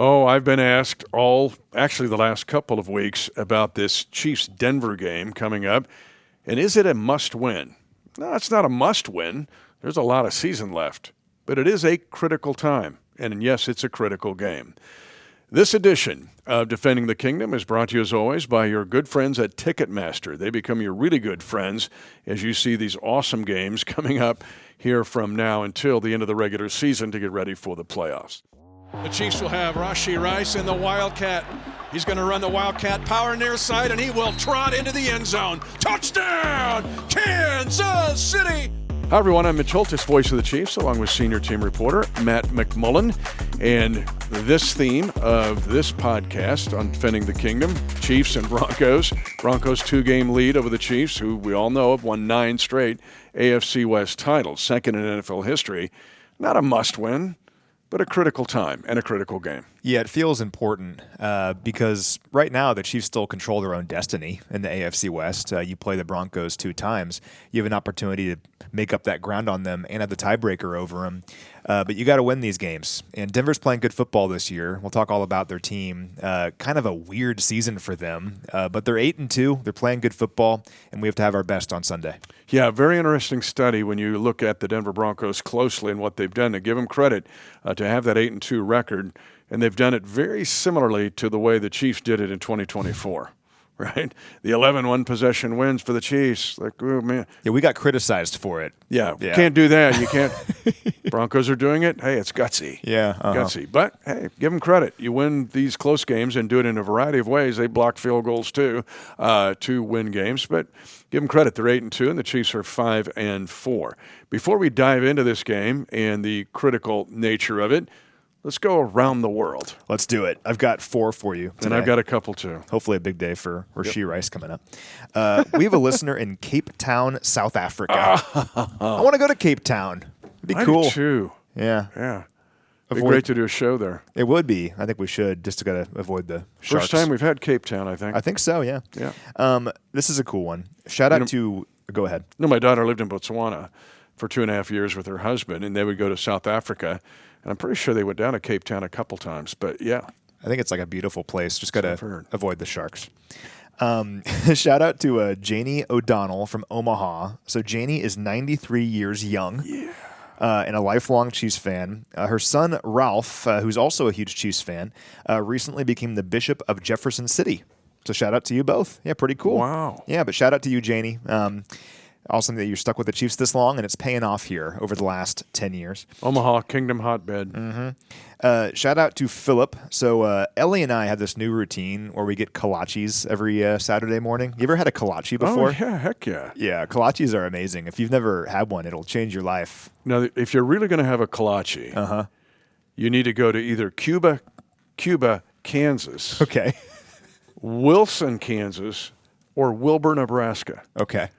Oh, I've been asked actually the last couple of weeks about this Chiefs-Denver game coming up. And is it a must-win? No, it's not a must-win. There's a lot of season left. But it is a critical time. And yes, it's a critical game. This edition of Defending the Kingdom is brought to you, as always, by your good friends at Ticketmaster. They become your really good friends as you see these awesome games coming up here from now until the end of the regular season to get ready for the playoffs. The Chiefs will have Rashee Rice in the Wildcat. He's going to run the Wildcat power near side, and he will trot into the end zone. Touchdown, Kansas City! Hi, everyone. I'm Mitch Holthus, voice of the Chiefs, along with senior team reporter Matt McMullen. And this theme of this podcast on Defending the Kingdom, Chiefs and Broncos. Broncos' 2-game lead over the Chiefs, who we all know have won 9 straight AFC West titles, second in NFL history. Not a must-win, but a critical time and a critical game. Yeah, it feels important because right now the Chiefs still control their own destiny in the AFC West. You play the Broncos 2 times. You have an opportunity to make up that ground on them and have the tiebreaker over them. But you got to win these games. And Denver's playing good football this year. We'll talk all about their team. Kind of a weird season for them. But they're 8-2. They're playing good football, and we have to have our best on Sunday. Yeah, very interesting study when you look at the Denver Broncos closely and what they've done. To give them credit to have that 8-2 record, and they've done it very similarly to the way the Chiefs did it in 2024. Right? The 11 one-possession wins for the Chiefs. Like, oh, man. Yeah, we got criticized for it. Yeah. Can't do that. You can't. Broncos are doing it. Hey, it's gutsy. Yeah. Gutsy. But, hey, give them credit. You win these close games and do it in a variety of ways. They block field goals, too, to win games. But give them credit. They're 8-2, and the Chiefs are 5-4. Before we dive into this game and the critical nature of it, let's go around the world. Let's do it. I've got 4 for you today. And I've got a couple, too. Hopefully a big day for Rashee Rice coming up. We have a listener in Cape Town, South Africa. I want to go to Cape Town. It'd be cool. I do, too. Yeah. It'd be great to do a show there. It would be. I think we should, just to gotta avoid the sharks. First time we've had Cape Town, I think. I think so, yeah. Yeah. This is a cool one. Shout out to... Go ahead. No, my daughter lived in Botswana for 2.5 years with her husband, and they would go to South Africa. And I'm pretty sure they went down to Cape Town a couple times, but yeah. I think it's like a beautiful place. Just got to avoid the sharks. Shout out to Janie O'Donnell from Omaha. So Janie is 93 years young and a lifelong Chiefs fan. Her son, Ralph, who's also a huge Chiefs fan, recently became the Bishop of Jefferson City. So shout out to you both. Yeah, pretty cool. Wow. Yeah, but shout out to you, Janie. Awesome that you're stuck with the Chiefs this long, and it's paying off here over the last 10 years. Omaha, Kingdom hotbed. Mm-hmm. Shout out to Philip. So Ellie and I have this new routine where we get kolaches every Saturday morning. You ever had a kolache before? Oh, yeah, heck yeah. Yeah, kolaches are amazing. If you've never had one, it'll change your life. Now, if you're really going to have a kolache, you need to go to either Cuba, Kansas, okay, Wilson, Kansas, or Wilbur, Nebraska. Okay.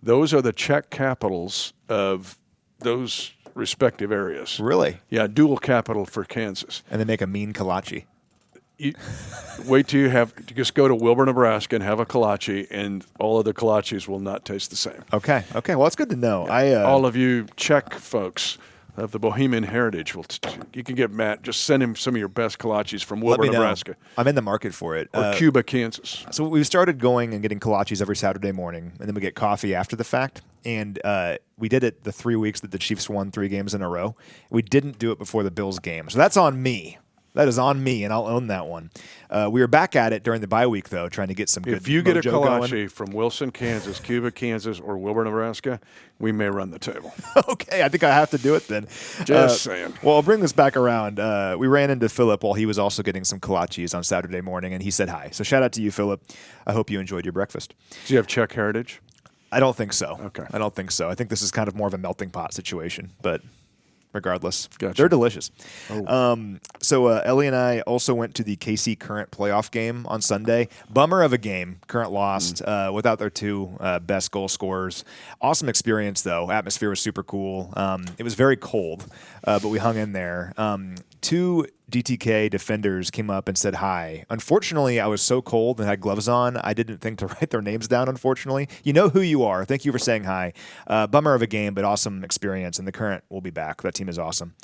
Those are the Czech capitals of those respective areas. Really? Yeah, dual capital for Kansas. And they make a mean kolache. Wait till you just go to Wilbur, Nebraska and have a kolache, and all of the kolaches will not taste the same. Okay. Well, that's good to know. All of you Czech folks of the Bohemian heritage, you can get Matt. Just send him some of your best kolaches from Wilbur, Nebraska. I'm in the market for it. Or Cuba, Kansas. So we've started going and getting kolaches every Saturday morning, and then we get coffee after the fact. And we did it the 3 weeks that the Chiefs won 3 games in a row. We didn't do it before the Bills game. So that's on me. That is on me, and I'll own that one. We were back at it during the bye week, though, trying to get some good If you get a kolache going. from Wilson, Kansas, Cuba, Kansas, or Wilbur, Nebraska, we may run the table. Okay, I think I have to do it then. Just saying. Well, I'll bring this back around. We ran into Philip while he was also getting some kolaches on Saturday morning, and he said hi. So shout out to you, Philip. I hope you enjoyed your breakfast. Do you have Czech heritage? I don't think so. Okay. I don't think so. I think this is kind of more of a melting pot situation, but regardless, Gotcha. They're delicious. Oh. So Ellie and I also went to the KC Current playoff game on Sunday. Bummer of a game. Current lost without their 2 best goal scorers. Awesome experience, though. Atmosphere was super cool. It was very cold, but we hung in there. 2 DTK defenders came up and said hi. Unfortunately, I was so cold and had gloves on, I didn't think to write their names down, unfortunately. You know who you are. Thank you for saying hi. Bummer of a game, but awesome experience, and the Current will be back. That team is awesome.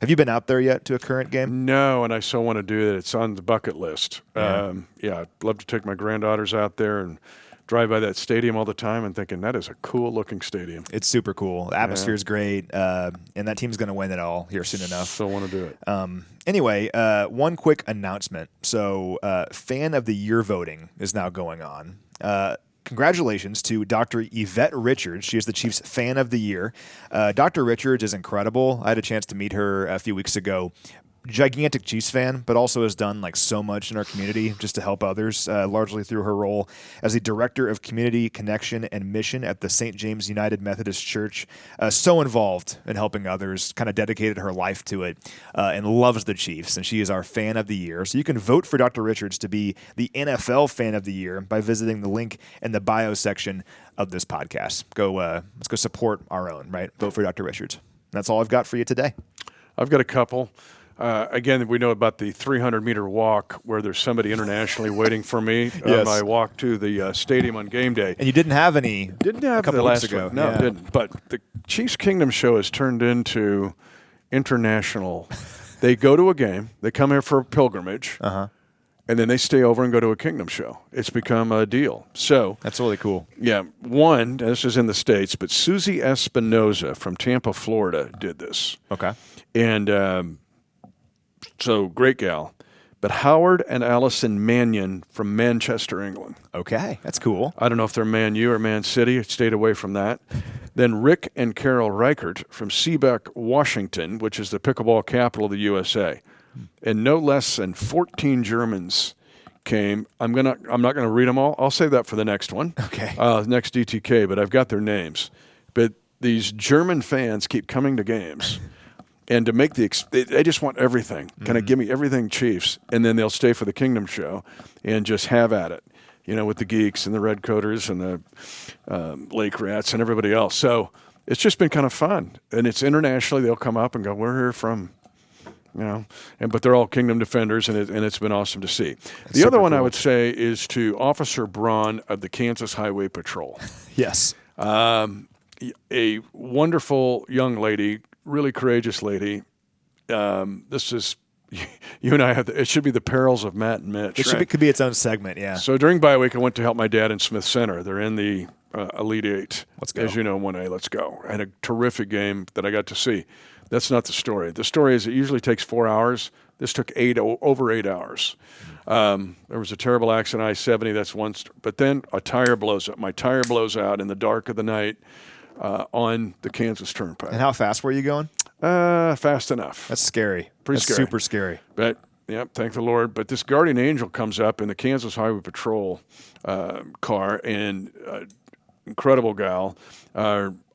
Have you been out there yet to a Current game? No, and I so want to do it. It's on the bucket list. Yeah. I'd love to take my granddaughters out there and drive by that stadium all the time and thinking that is a cool-looking stadium. It's super cool. The atmosphere is great, and that team's going to win it all here soon enough. So want to do it. Anyway, one quick announcement. So Fan of the Year voting is now going on. Congratulations to Dr. Yvette Richards. She is the Chiefs Fan of the Year. Dr. Richards is incredible. I had a chance to meet her a few weeks ago. Gigantic Chiefs fan, but also has done like so much in our community just to help others, largely through her role as the Director of Community Connection and Mission at the St. James United Methodist Church. So involved in helping others, kind of dedicated her life to it, and loves the Chiefs, and she is our Fan of the Year. So you can vote for Dr. Richards to be the NFL Fan of the Year by visiting the link in the bio section of this podcast. Let's go support our own, right? Vote for Dr. Richards. That's all I've got for you today. I've got a couple. Again, we know about the 300-meter walk where there's somebody internationally waiting for me on my walk to the stadium on game day. And you didn't have any a couple of weeks weeks ago. No, yeah. didn't. But the Chiefs Kingdom show has turned into international. They go to a game. They come here for a pilgrimage. And then they stay over and go to a Kingdom show. It's become a deal. So That's really cool. yeah, this is in the States, but Susie Espinoza from Tampa, Florida did this. Okay. And so great gal. But Howard and Allison Mannion from Manchester, England. Okay, that's cool. I don't know if they're Man U or Man City. I stayed away from that. Then Rick and Carol Reichert from Seebeck, Washington, which is the pickleball capital of the USA. And no less than 14 Germans came. I'm not gonna read them all. I'll save that for the next one. Okay. Next DTK, but I've got their names. But these German fans keep coming to games. And to make they just want everything. Kind of give me everything Chiefs. And then they'll stay for the Kingdom show and just have at it, with the geeks and the red coaters and the lake rats and everybody else. So it's just been kind of fun. And it's internationally. They'll come up and go, we're here from, but they're all Kingdom defenders, and it's been awesome to see. The other one I would say is to Officer Braun of the Kansas Highway Patrol. Yes. A wonderful young lady, really courageous lady. This is, you and I have, it should be the perils of Matt and Mitch. It could be its own segment, yeah. So during bye week, I went to help my dad in Smith Center. They're in the Elite Eight. Let's go. As you know, 1A, let's go. I had a terrific game that I got to see. That's not the story. The story is it usually takes 4 hours. This took over 8 hours. There was a terrible accident, I-70, that's one. But then a tire blows up. My tire blows out in the dark of the night on the Kansas Turnpike. And how fast were you going? Fast enough. That's scary. Pretty That's scary. super scary. But, thank the Lord. But this guardian angel comes up in the Kansas Highway Patrol car, and incredible gal,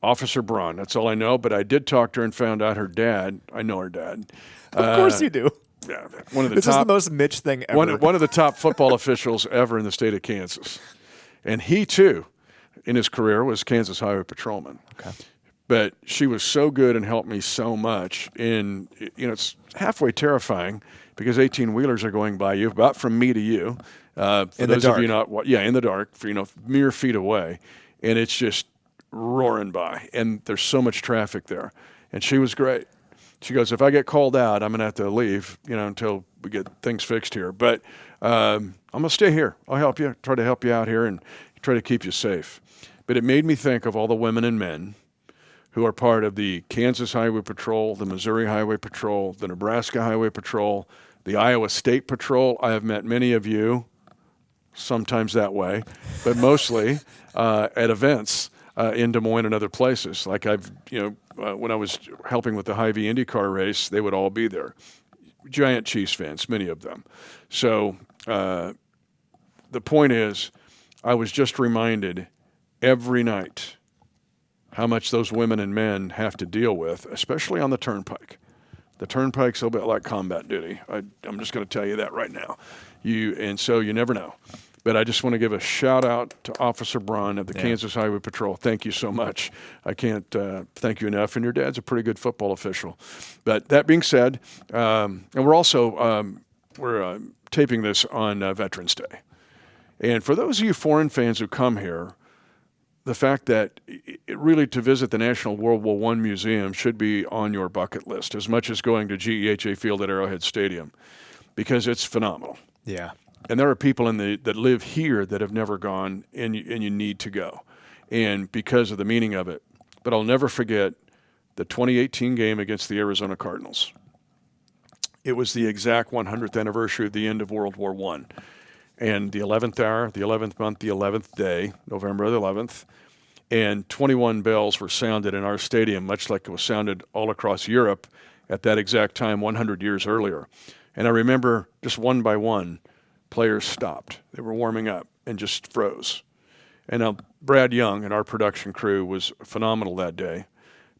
Officer Braun. That's all I know. But I did talk to her and found out her dad. I know her dad. Of course you do. Yeah, one of the This top, is the most Mitch thing ever. one of the top football officials ever in the state of Kansas. And he, too, in his career, was Kansas Highway Patrolman. Okay. But she was so good and helped me so much. And, it's halfway terrifying because 18-wheelers are going by you, about from me to you. For in those the dark. of you not, in the dark, for, mere feet away. And it's just roaring by. And there's so much traffic there. And she was great. She goes, if I get called out, I'm going to have to leave, until we get things fixed here. But I'm going to stay here. I'll help you, try to help you out here and try to keep you safe. But it made me think of all the women and men who are part of the Kansas Highway Patrol, the Missouri Highway Patrol, the Nebraska Highway Patrol, the Iowa State Patrol. I have met many of you, sometimes that way, but mostly at events in Des Moines and other places. Like when I was helping with the Hy-Vee IndyCar race, they would all be there. Giant Chiefs fans, many of them. So the point is, I was just reminded every night how much those women and men have to deal with, especially on the Turnpike. The Turnpike's a little bit like combat duty. I'm just going to tell you that right now. And so you never know. But I just want to give a shout out to Officer Braun of the Kansas Highway Patrol. Thank you so much. I can't thank you enough. And your dad's a pretty good football official. But that being said, and we're also we're taping this on Veterans Day. And for those of you foreign fans who come here, the fact that really to visit the National World War I Museum should be on your bucket list as much as going to GEHA Field at Arrowhead Stadium, because it's phenomenal. Yeah. And there are people that live here that have never gone, and you need to go, and because of the meaning of it. But I'll never forget the 2018 game against the Arizona Cardinals. It was the exact 100th anniversary of the end of World War I. And the 11th hour, the 11th month, the 11th day, November the 11th, and 21 bells were sounded in our stadium, much like it was sounded all across Europe at that exact time 100 years earlier. And I remember just one by one, players stopped. They were warming up and just froze. And Brad Young and our production crew was phenomenal that day.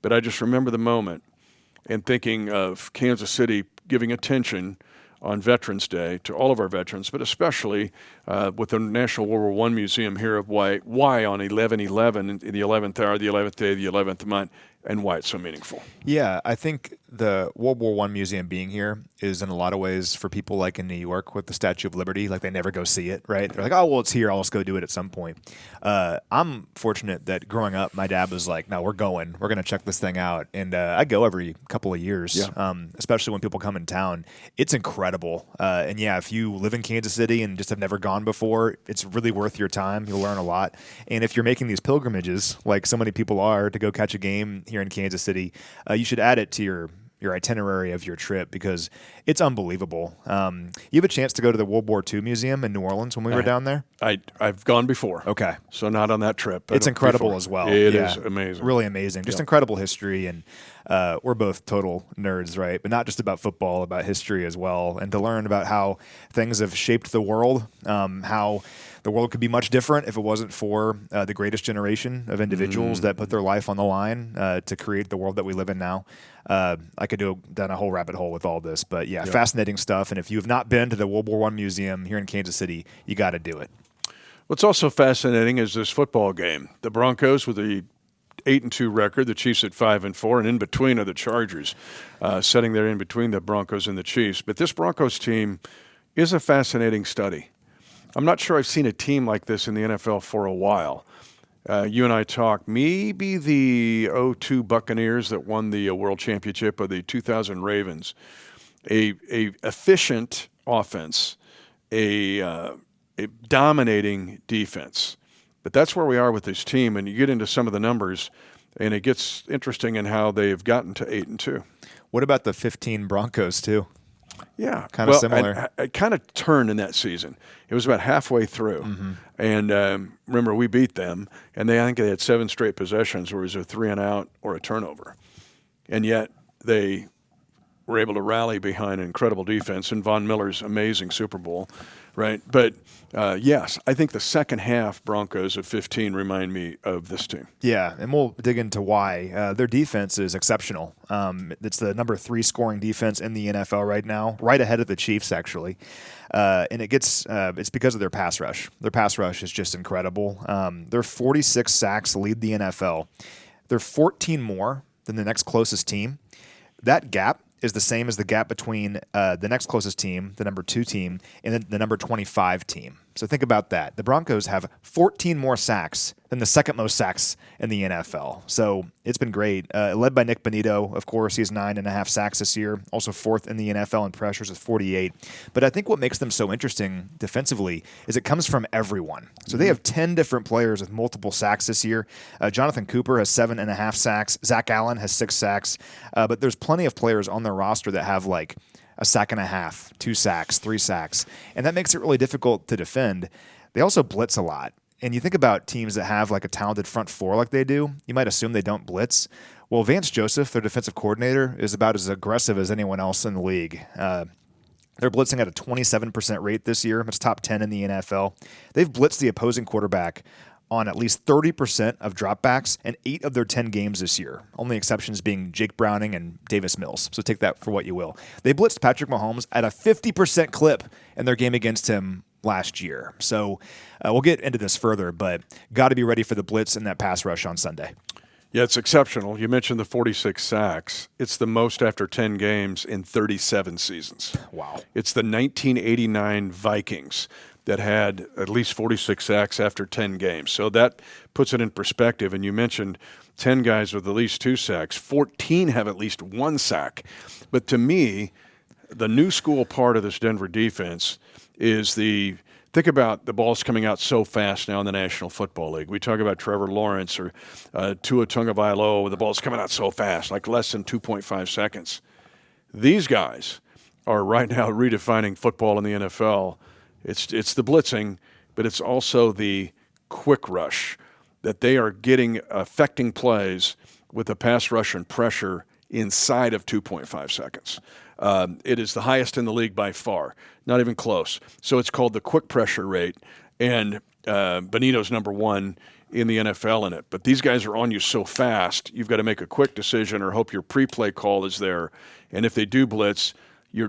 But I just remember the moment and thinking of Kansas City giving attention on Veterans Day to all of our veterans, but especially with the National World War I Museum here of why on 11/11, in the 11th hour, the 11th day, the 11th month, and why it's so meaningful. Yeah, I think the World War I Museum being here is in a lot of ways for people like in New York with the Statue of Liberty, like they never go see it, right? They're like, oh, well, it's here. I'll just go do it at some point. I'm fortunate that growing up, my dad was like, no, we're going. We're going to check this thing out. And I go every couple of years, especially when people come in town. It's incredible. And yeah, if you live in Kansas City and just have never gone before, it's really worth your time. You'll learn a lot. And if you're making these pilgrimages, like so many people are, to go catch a game here in Kansas City, you should add it to your itinerary of your trip because it's unbelievable. You have a chance to go to the World War II Museum in New Orleans when we were down there? I've gone before. Okay. So not on that trip. It's incredible before. As well. It is amazing. Really amazing. Just incredible history. And we're both total nerds, right? But not just about football, about history as well. And to learn about how things have shaped the world, how the world could be much different if it wasn't for the greatest generation of individuals that put their life on the line to create the world that we live in now. I could go down a whole rabbit hole with all this, but fascinating stuff. And if you have not been to the World War I Museum here in Kansas City, you got to do it. What's also fascinating is this football game. The Broncos with the 8-2 record, the Chiefs at 5-4, and in between are the Chargers, sitting there in between the Broncos and the Chiefs. But this Broncos team is a fascinating study. I'm not sure I've seen a team like this in the NFL for a while. You and I talked maybe the 2002 Buccaneers that won the World Championship, or the 2000 Ravens. A efficient offense, a dominating defense. But that's where we are with this team, and you get into some of the numbers, and it gets interesting in how they've gotten to 8-2. What about the 15 Broncos too? Yeah, kind of similar. I kind of turned in that season. It was about halfway through, and remember we beat them, and I think they had 7 straight possessions where it was a 3-and-out or a turnover, and yet they were able to rally behind an incredible defense and Von Miller's amazing Super Bowl, right? But yes, I think the second half Broncos of 15 remind me of this team. Yeah, and we'll dig into why. Their defense is exceptional. It's the number 3 scoring defense in the NFL right now, right ahead of the Chiefs, actually. And it's because of their pass rush. Their pass rush is just incredible. Their 46 sacks lead the NFL. They're 14 more than the next closest team. That gap is the same as the gap between the next closest team, the number 2 team, and the number 25 team. So think about that. The Broncos have 14 more sacks than the second most sacks in the NFL. So it's been great. Led by Nick Bonito, of course. He has 9.5 sacks this year. Also 4th in the NFL in pressures with 48. But I think what makes them so interesting defensively is it comes from everyone. So they have 10 different players with multiple sacks this year. Jonathan Cooper has 7.5 sacks. Zach Allen has 6 sacks. But there's plenty of players on their roster that have like a sack and a half, 2 sacks, 3 sacks. And that makes it really difficult to defend. They also blitz a lot. And you think about teams that have like a talented front 4 like they do, you might assume they don't blitz. Well, Vance Joseph, their defensive coordinator, is about as aggressive as anyone else in the league. They're blitzing at a 27% rate this year. That's top 10 in the NFL. They've blitzed the opposing quarterback on at least 30% of dropbacks in 8 of their 10 games this year. Only exceptions being Jake Browning and Davis Mills. So take that for what you will. They blitzed Patrick Mahomes at a 50% clip in their game against him last year. So we'll get into this further, but got to be ready for the blitz and that pass rush on Sunday. Yeah, it's exceptional. You mentioned the 46 sacks. It's the most after 10 games in 37 seasons. Wow. It's the 1989 Vikings that had at least 46 sacks after 10 games. So that puts it in perspective. And you mentioned 10 guys with at least 2 sacks. 14 have at least 1 sack. But to me, the new school part of this Denver defense is think about the ball's coming out so fast now in the National Football League. We talk about Trevor Lawrence or Tua Tagovailoa. The ball's coming out so fast, like less than 2.5 seconds. These guys are right now redefining football in the NFL. It's the blitzing, but it's also the quick rush that they are getting, affecting plays with the pass rush and pressure inside of 2.5 seconds. It is the highest in the league by far, not even close. So it's called the quick pressure rate, and Benito's number 1 in the NFL in it. But these guys are on you so fast, you've got to make a quick decision or hope your pre-play call is there. And if they do blitz, you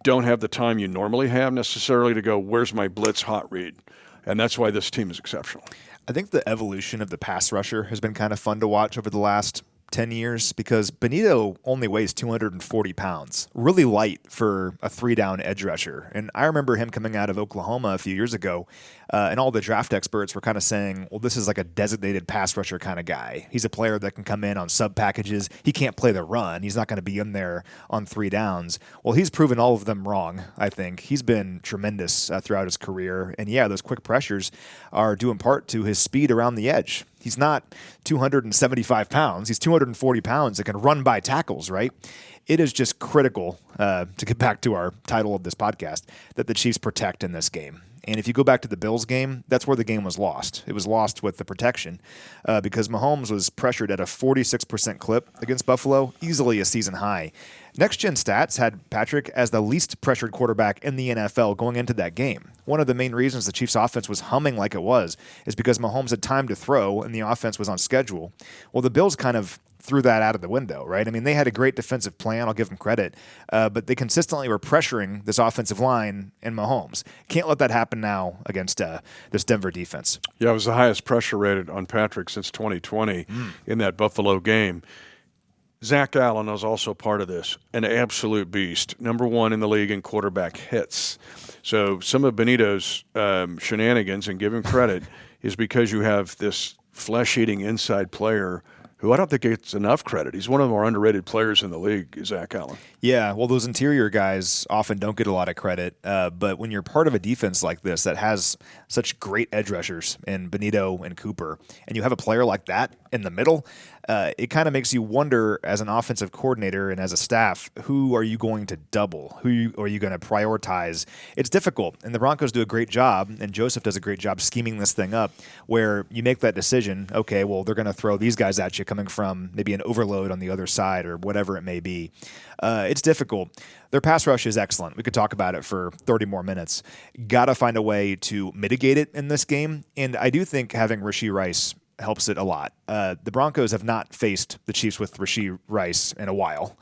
don't have the time you normally have necessarily to go, where's my blitz hot read? And that's why this team is exceptional. I think the evolution of the pass rusher has been kind of fun to watch over the last 10 years because Benito only weighs 240 pounds, really light for a 3-down edge rusher. And I remember him coming out of Oklahoma a few years ago, and all the draft experts were kind of saying, well, this is like a designated pass rusher kind of guy. He's a player that can come in on sub packages. He can't play the run. He's not going to be in there on 3 downs. Well, he's proven all of them wrong, I think. He's been tremendous throughout his career. And yeah, those quick pressures are due in part to his speed around the edge. He's not 275 pounds. He's 240 pounds that can run by tackles, right? It is just critical, to get back to our title of this podcast, that the Chiefs protect in this game. And if you go back to the Bills game, that's where the game was lost. It was lost with the protection because Mahomes was pressured at a 46% clip against Buffalo, easily a season high. Next Gen Stats had Patrick as the least pressured quarterback in the NFL going into that game. One of the main reasons the Chiefs offense was humming like it was is because Mahomes had time to throw and the offense was on schedule. Well, the Bills kind of threw that out of the window, right? I mean, they had a great defensive plan. I'll give them credit. But they consistently were pressuring this offensive line and Mahomes. Can't let that happen now against this Denver defense. Yeah, it was the highest pressure rated on Patrick since 2020 in that Buffalo game. Zach Allen was also part of this, an absolute beast. Number 1 in the league in quarterback hits. So some of Benito's shenanigans, and give him credit, is because you have this flesh-eating inside player who I don't think gets enough credit. He's one of the more underrated players in the league, Zach Allen. Yeah, well, those interior guys often don't get a lot of credit, but when you're part of a defense like this that has such great edge rushers in Benito and Cooper, and you have a player like that in the middle, it kind of makes you wonder as an offensive coordinator and as a staff, who are you going to double? Who are you going to prioritize? It's difficult, and the Broncos do a great job, and Joseph does a great job scheming this thing up where you make that decision, okay, well, they're going to throw these guys at you coming from maybe an overload on the other side or whatever it may be. It's difficult. Their pass rush is excellent. We could talk about it for 30 more minutes. Got to find a way to mitigate it in this game, and I do think having Rashee Rice helps it a lot. The Broncos have not faced the Chiefs with Rashee Rice in a while.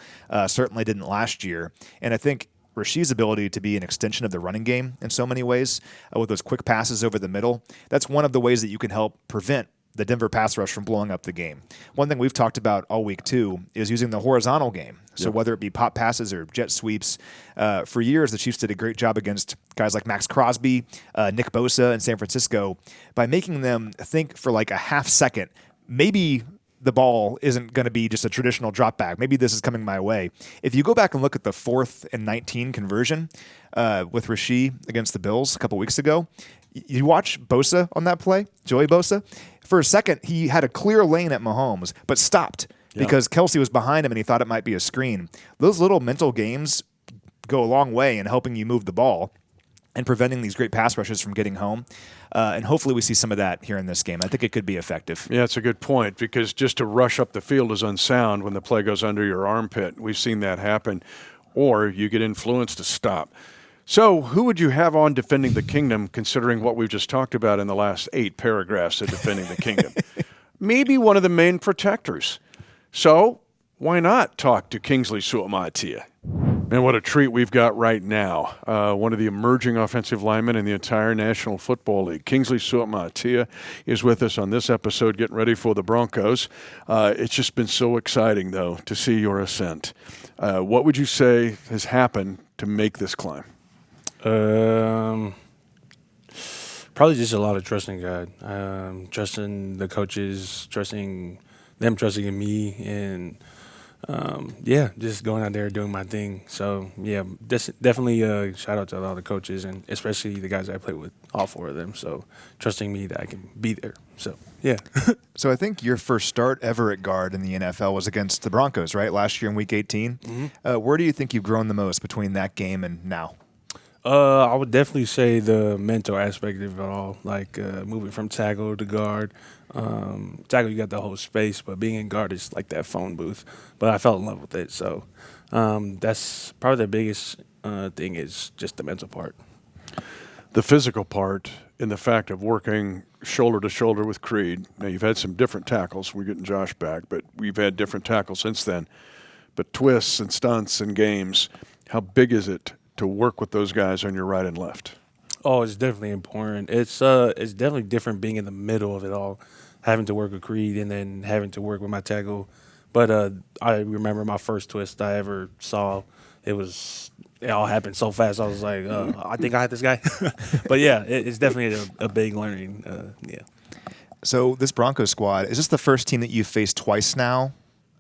Certainly didn't last year. And I think Rashee's ability to be an extension of the running game in so many ways, with those quick passes over the middle, that's one of the ways that you can help prevent the Denver pass rush from blowing up the game. One thing we've talked about all week, too, is using the horizontal game. So whether it be pop passes or jet sweeps, for years the Chiefs did a great job against guys like Max Crosby, Nick Bosa in San Francisco, by making them think for like a half second, maybe the ball isn't going to be just a traditional drop back. Maybe this is coming my way. If you go back and look at the 4th and 19 conversion with Rashee against the Bills a couple weeks ago, you watch Bosa on that play, Joey Bosa. For a second, he had a clear lane at Mahomes, but stopped because Kelsey was behind him and he thought it might be a screen. Those little mental games go a long way in helping you move the ball and preventing these great pass rushes from getting home. And hopefully we see some of that here in this game. I think it could be effective. Yeah, it's a good point because just to rush up the field is unsound when the play goes under your armpit. We've seen that happen. Or you get influenced to stop. So who would you have on defending the kingdom, considering what we've just talked about in the last 8 paragraphs of defending the kingdom? Maybe one of the main protectors. So why not talk to Kingsley Suamataia? Man, what a treat we've got right now. One of the emerging offensive linemen in the entire National Football League, Kingsley Suamataia, is with us on this episode, getting ready for the Broncos. It's just been so exciting, though, to see your ascent. What would you say has happened to make this climb? Probably just a lot of trusting God, trusting the coaches, trusting in me, and just going out there doing my thing. So definitely shout out to all the coaches and especially the guys I played with, all four of them. So trusting me that I can be there. So yeah. So I think your first start ever at guard in the NFL was against the Broncos, right? Last year in Week 18. Mm-hmm. Where do you think you've grown the most between that game and now? I would definitely say the mental aspect of it all, like moving from tackle to guard. Tackle, you got the whole space, but being in guard is like that phone booth. But I fell in love with it, so that's probably the biggest thing is just the mental part. The physical part in the fact of working shoulder to shoulder with Creed. Now, you've had some different tackles. We're getting Josh back, but we've had different tackles since then. But twists and stunts and games, how big is it to work with those guys on your right and left? Oh, it's definitely important. It's definitely different being in the middle of it all, having to work with Creed and then having to work with my tackle. But I remember my first twist I ever saw. It all happened so fast. I was like, I think I had this guy. But yeah, it's definitely a big learning. So this Broncos squad, is this the first team that you've faced twice now?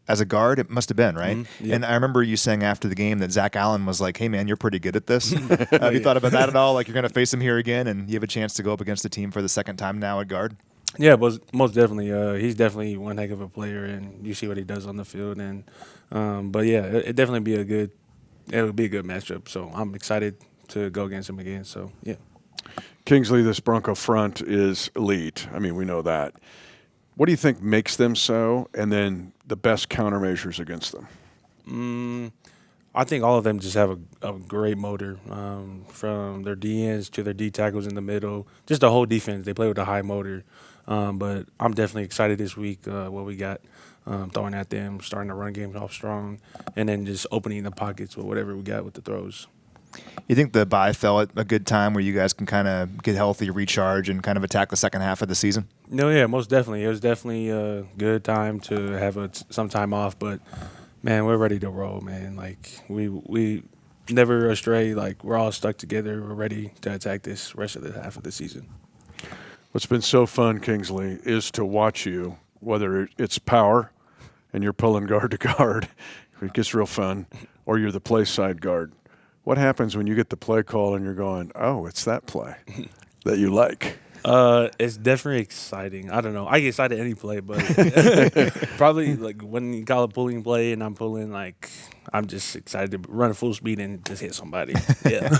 As a guard, it must have been, right? Mm-hmm. Yep. And I remember you saying after the game that Zach Allen was like, hey, man, you're pretty good at this. Have you thought about that at all? Like, you're going to face him here again, and you have a chance to go up against the team for the second time now at guard? Yeah, most definitely. He's definitely one heck of a player, and you see what he does on the field. And but yeah, it definitely would be a good matchup. So I'm excited to go against him again. So yeah. Kingsley, this Bronco front is elite. I mean, we know that. What do you think makes them so, and then the best countermeasures against them? I think all of them just have a great motor, from their DNs to their D tackles in the middle, just the whole defense. They play with a high motor. But I'm definitely excited this week what we got throwing at them, starting the run game off strong, and then just opening the pockets with whatever we got with the throws. You think the bye fell at a good time where you guys can kind of get healthy, recharge, and kind of attack the second half of the season? No, yeah, most definitely. It was definitely a good time to have some time off, but, man, we're ready to roll, man. Like, we never astray. Like, we're all stuck together. We're ready to attack this rest of the half of the season. What's been so fun, Kingsley, is to watch you, whether it's power and you're pulling guard to guard, it gets real fun, or you're the play side guard. What happens when you get the play call and you're going, oh, it's that play that you like? It's definitely exciting. I don't know. I get excited any play, but probably like when you call a pulling play and I'm pulling, like I'm just excited to run at full speed and just hit somebody. Yeah.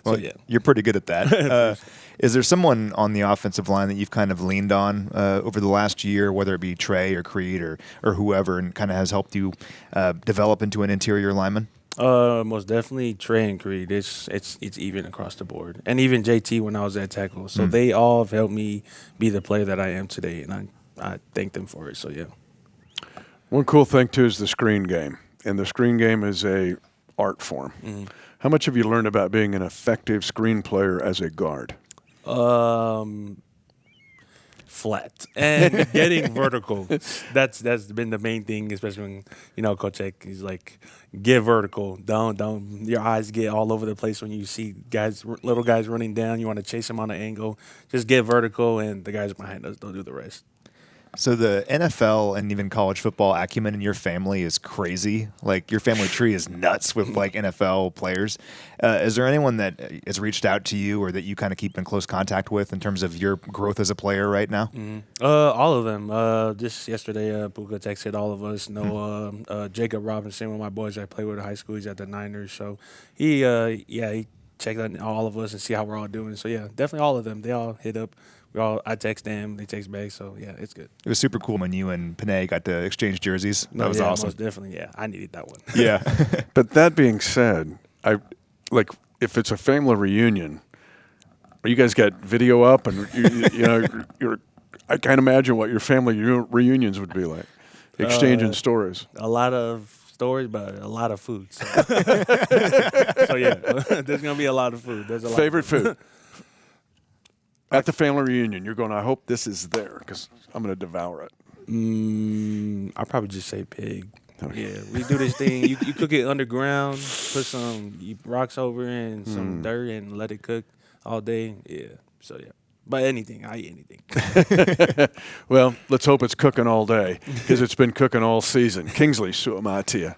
Well, yeah. You're pretty good at that. Is there someone on the offensive line that you've kind of leaned on over the last year, whether it be Trey or Creed or whoever, and kind of has helped you develop into an interior lineman? Most definitely Trey and Creed. It's even across the board, and even JT when I was at tackle. So they all have helped me be the player that I am today, and I thank them for it. So yeah. One cool thing too is the screen game, and the screen game is a art form. Mm-hmm. How much have you learned about being an effective screen player as a guard? Flat and getting vertical. That's been the main thing, especially when Coach Eck, he's like, get vertical. Don't your eyes get all over the place when you see little guys running down. You want to chase them on an angle. Just get vertical, and the guys behind us don't do the rest. So the NFL and even college football acumen in your family is crazy. Like, your family tree is nuts with like NFL players. Is there anyone that has reached out to you or that you kind of keep in close contact with in terms of your growth as a player right now? Mm-hmm. All of them. Just yesterday, Puka texted all of us. Jacob Robinson, one of my boys I play with in high school, he's at the Niners. So he checked on all of us and see how we're all doing. So yeah, definitely all of them. They all hit up. I text them, they text back, so yeah, it's good. It was super cool when you and Panay got to exchange jerseys. That was awesome. Most definitely, yeah. I needed that one. Yeah. But that being said, if it's a family reunion, you guys got video up, and I can't imagine what your family reunions would be like, exchanging stories. A lot of stories, but a lot of food. So, so yeah, there's gonna be a lot of food. There's a lot Favorite of food. food? At the family reunion, you're going, I hope this is there because I'm going to devour it. I'll probably just say pig. Yeah, we do this thing. You cook it underground, put some rocks over it and some dirt and let it cook all day. Yeah, so yeah. But anything, I eat anything. Well, let's hope it's cooking all day because it's been cooking all season. Kingsley Suamataia.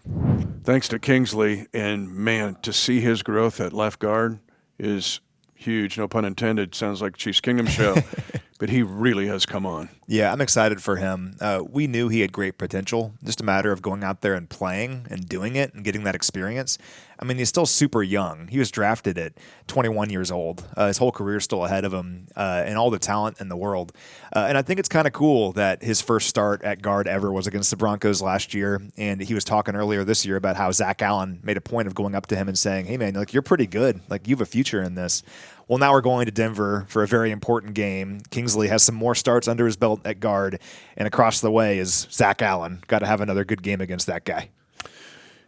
Thanks to Kingsley, and man, to see his growth at left guard is huge. No pun intended. Sounds like Chiefs Kingdom show. But he really has come on. Yeah, I'm excited for him. We knew he had great potential. Just a matter of going out there and playing and doing it and getting that experience. I mean, he's still super young. He was drafted at 21 years old. His whole career is still ahead of him and all the talent in the world. And I think it's kind of cool that his first start at guard ever was against the Broncos last year. And he was talking earlier this year about how Zach Allen made a point of going up to him and saying, hey, man, like, you're pretty good. Like, you have a future in this. Well, now we're going to Denver for a very important game. Kingsley has some more starts under his belt at guard, and across the way is Zach Allen. Got to have another good game against that guy.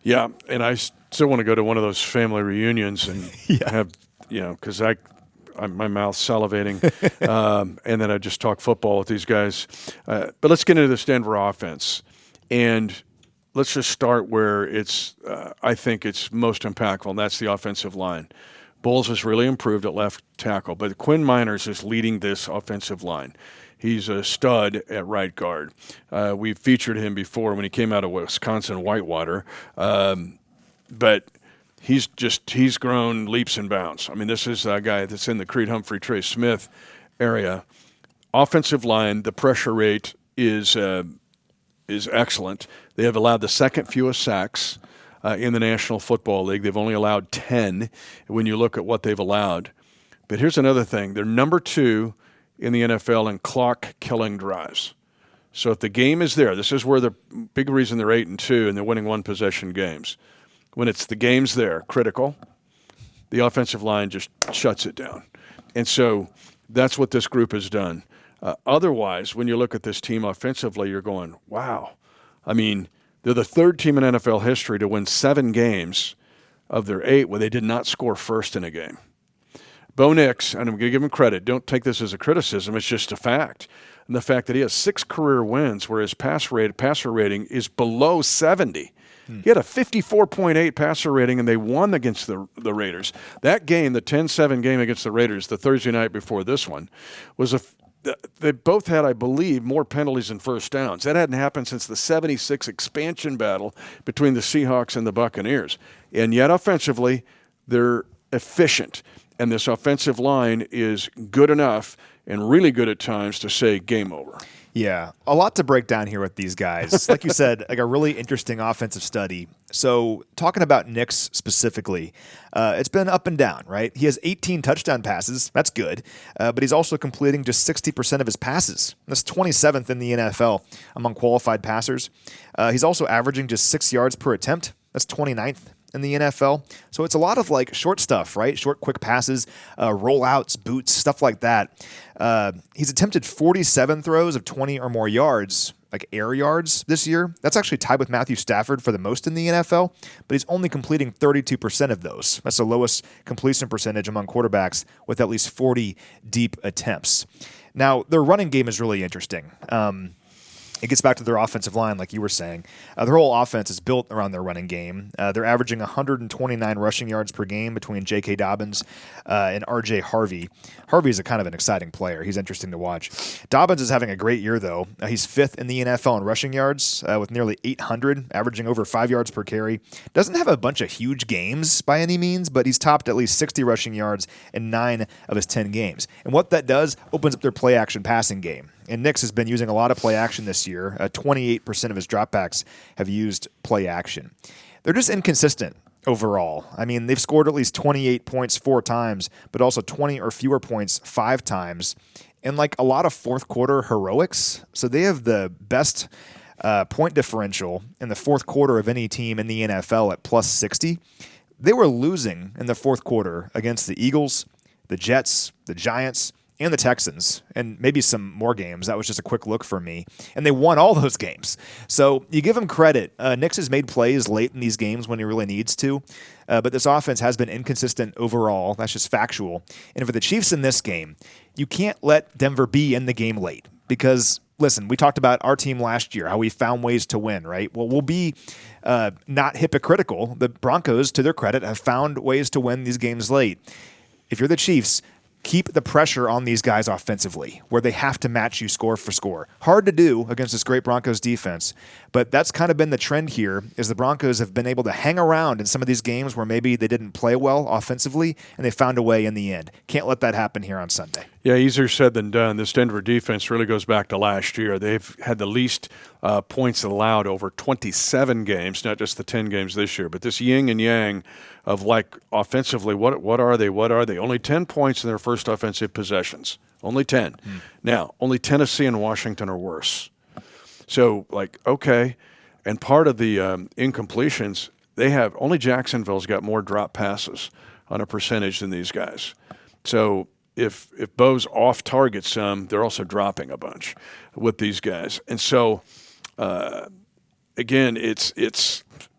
Yeah, and I still want to go to one of those family reunions and have, because my mouth's salivating, and then I just talk football with these guys. But let's get into this Denver offense, and let's just start where it's, I think it's most impactful, and that's the offensive line. Bowles has really improved at left tackle, but Quinn Miners is leading this offensive line. He's a stud at right guard. We've featured him before when he came out of Wisconsin Whitewater, but he's grown leaps and bounds. I mean, this is a guy that's in the Creed Humphrey Trey Smith area. Offensive line, the pressure rate is excellent. They have allowed the second fewest sacks in the National Football League. They've only allowed 10 when you look at what they've allowed. But here's another thing. They're number 2 in the NFL in clock-killing drives. So if the game is there, this is where the big reason they're 8-2 and they're winning one-possession games. When it's the game's there, critical, the offensive line just shuts it down. And so that's what this group has done. Otherwise, when you look at this team offensively, you're going, wow. I mean, they're the third team in NFL history to win 7 games of their 8 where they did not score first in a game. Bo Nix, and I'm going to give him credit, don't take this as a criticism, it's just a fact. And the fact that he has 6 career wins where his passer rating is below 70. He had a 54.8 passer rating, and they won against the Raiders. That game, the 10-7 game against the Raiders, the Thursday night before this one, was they both had, I believe, more penalties than first downs. That hadn't happened since the 76 expansion battle between the Seahawks and the Buccaneers. And yet, offensively, they're efficient. And this offensive line is good enough and really good at times to say game over. Yeah, a lot to break down here with these guys. Like you said, like a really interesting offensive study. So talking about Nix specifically, it's been up and down, right? He has 18 touchdown passes. That's good. But he's also completing just 60% of his passes. That's 27th in the NFL among qualified passers. He's also averaging just 6 yards per attempt. That's 29th in the NFL. So it's a lot of like short stuff, right? Short, quick passes, rollouts, boots, stuff like that. He's attempted 47 throws of 20 or more yards, like air yards this year. That's actually tied with Matthew Stafford for the most in the NFL, but he's only completing 32% of those. That's the lowest completion percentage among quarterbacks with at least 40 deep attempts. Now, their running game is really interesting. It gets back to their offensive line, like you were saying. Their whole offense is built around their running game. They're averaging 129 rushing yards per game between J.K. Dobbins and R.J. Harvey. Harvey is a kind of an exciting player. He's interesting to watch. Dobbins is having a great year, though. He's 5th in the NFL in rushing yards with nearly 800, averaging over 5 yards per carry. Doesn't have a bunch of huge games by any means, but he's topped at least 60 rushing yards in 9 of his 10 games. And what that does opens up their play-action passing game. And Nix has been using a lot of play action this year. 28% of his dropbacks have used play action. They're just inconsistent overall. I mean, they've scored at least 28 points 4 times, but also 20 or fewer points 5 times. And like a lot of fourth quarter heroics. So they have the best point differential in the fourth quarter of any team in the NFL at plus 60. They were losing in the fourth quarter against the Eagles, the Jets, the Giants, and the Texans, and maybe some more games. That was just a quick look for me. And they won all those games. So you give him credit. Nix has made plays late in these games when he really needs to. But this offense has been inconsistent overall. That's just factual. And for the Chiefs in this game, you can't let Denver be in the game late because, listen, we talked about our team last year, how we found ways to win, right? Well, we'll be not hypocritical. The Broncos, to their credit, have found ways to win these games late. If you're the Chiefs, keep the pressure on these guys offensively, where they have to match you score for score. Hard to do against this great Broncos defense, but that's kind of been the trend here, is the Broncos have been able to hang around in some of these games where maybe they didn't play well offensively, and they found a way in the end. Can't let that happen here on Sunday. Yeah, easier said than done. This Denver defense really goes back to last year. They've had the least points allowed over 27 games, not just the 10 games this year, but this yin and yang of, like, offensively, what are they? What are they? Only 10 points in their first offensive possessions. Only 10. Now, only Tennessee and Washington are worse. So, like, okay. And part of the incompletions, they have only Jacksonville's got more drop passes on a percentage than these guys. So if Bo's off target some, they're also dropping a bunch with these guys. And so, again,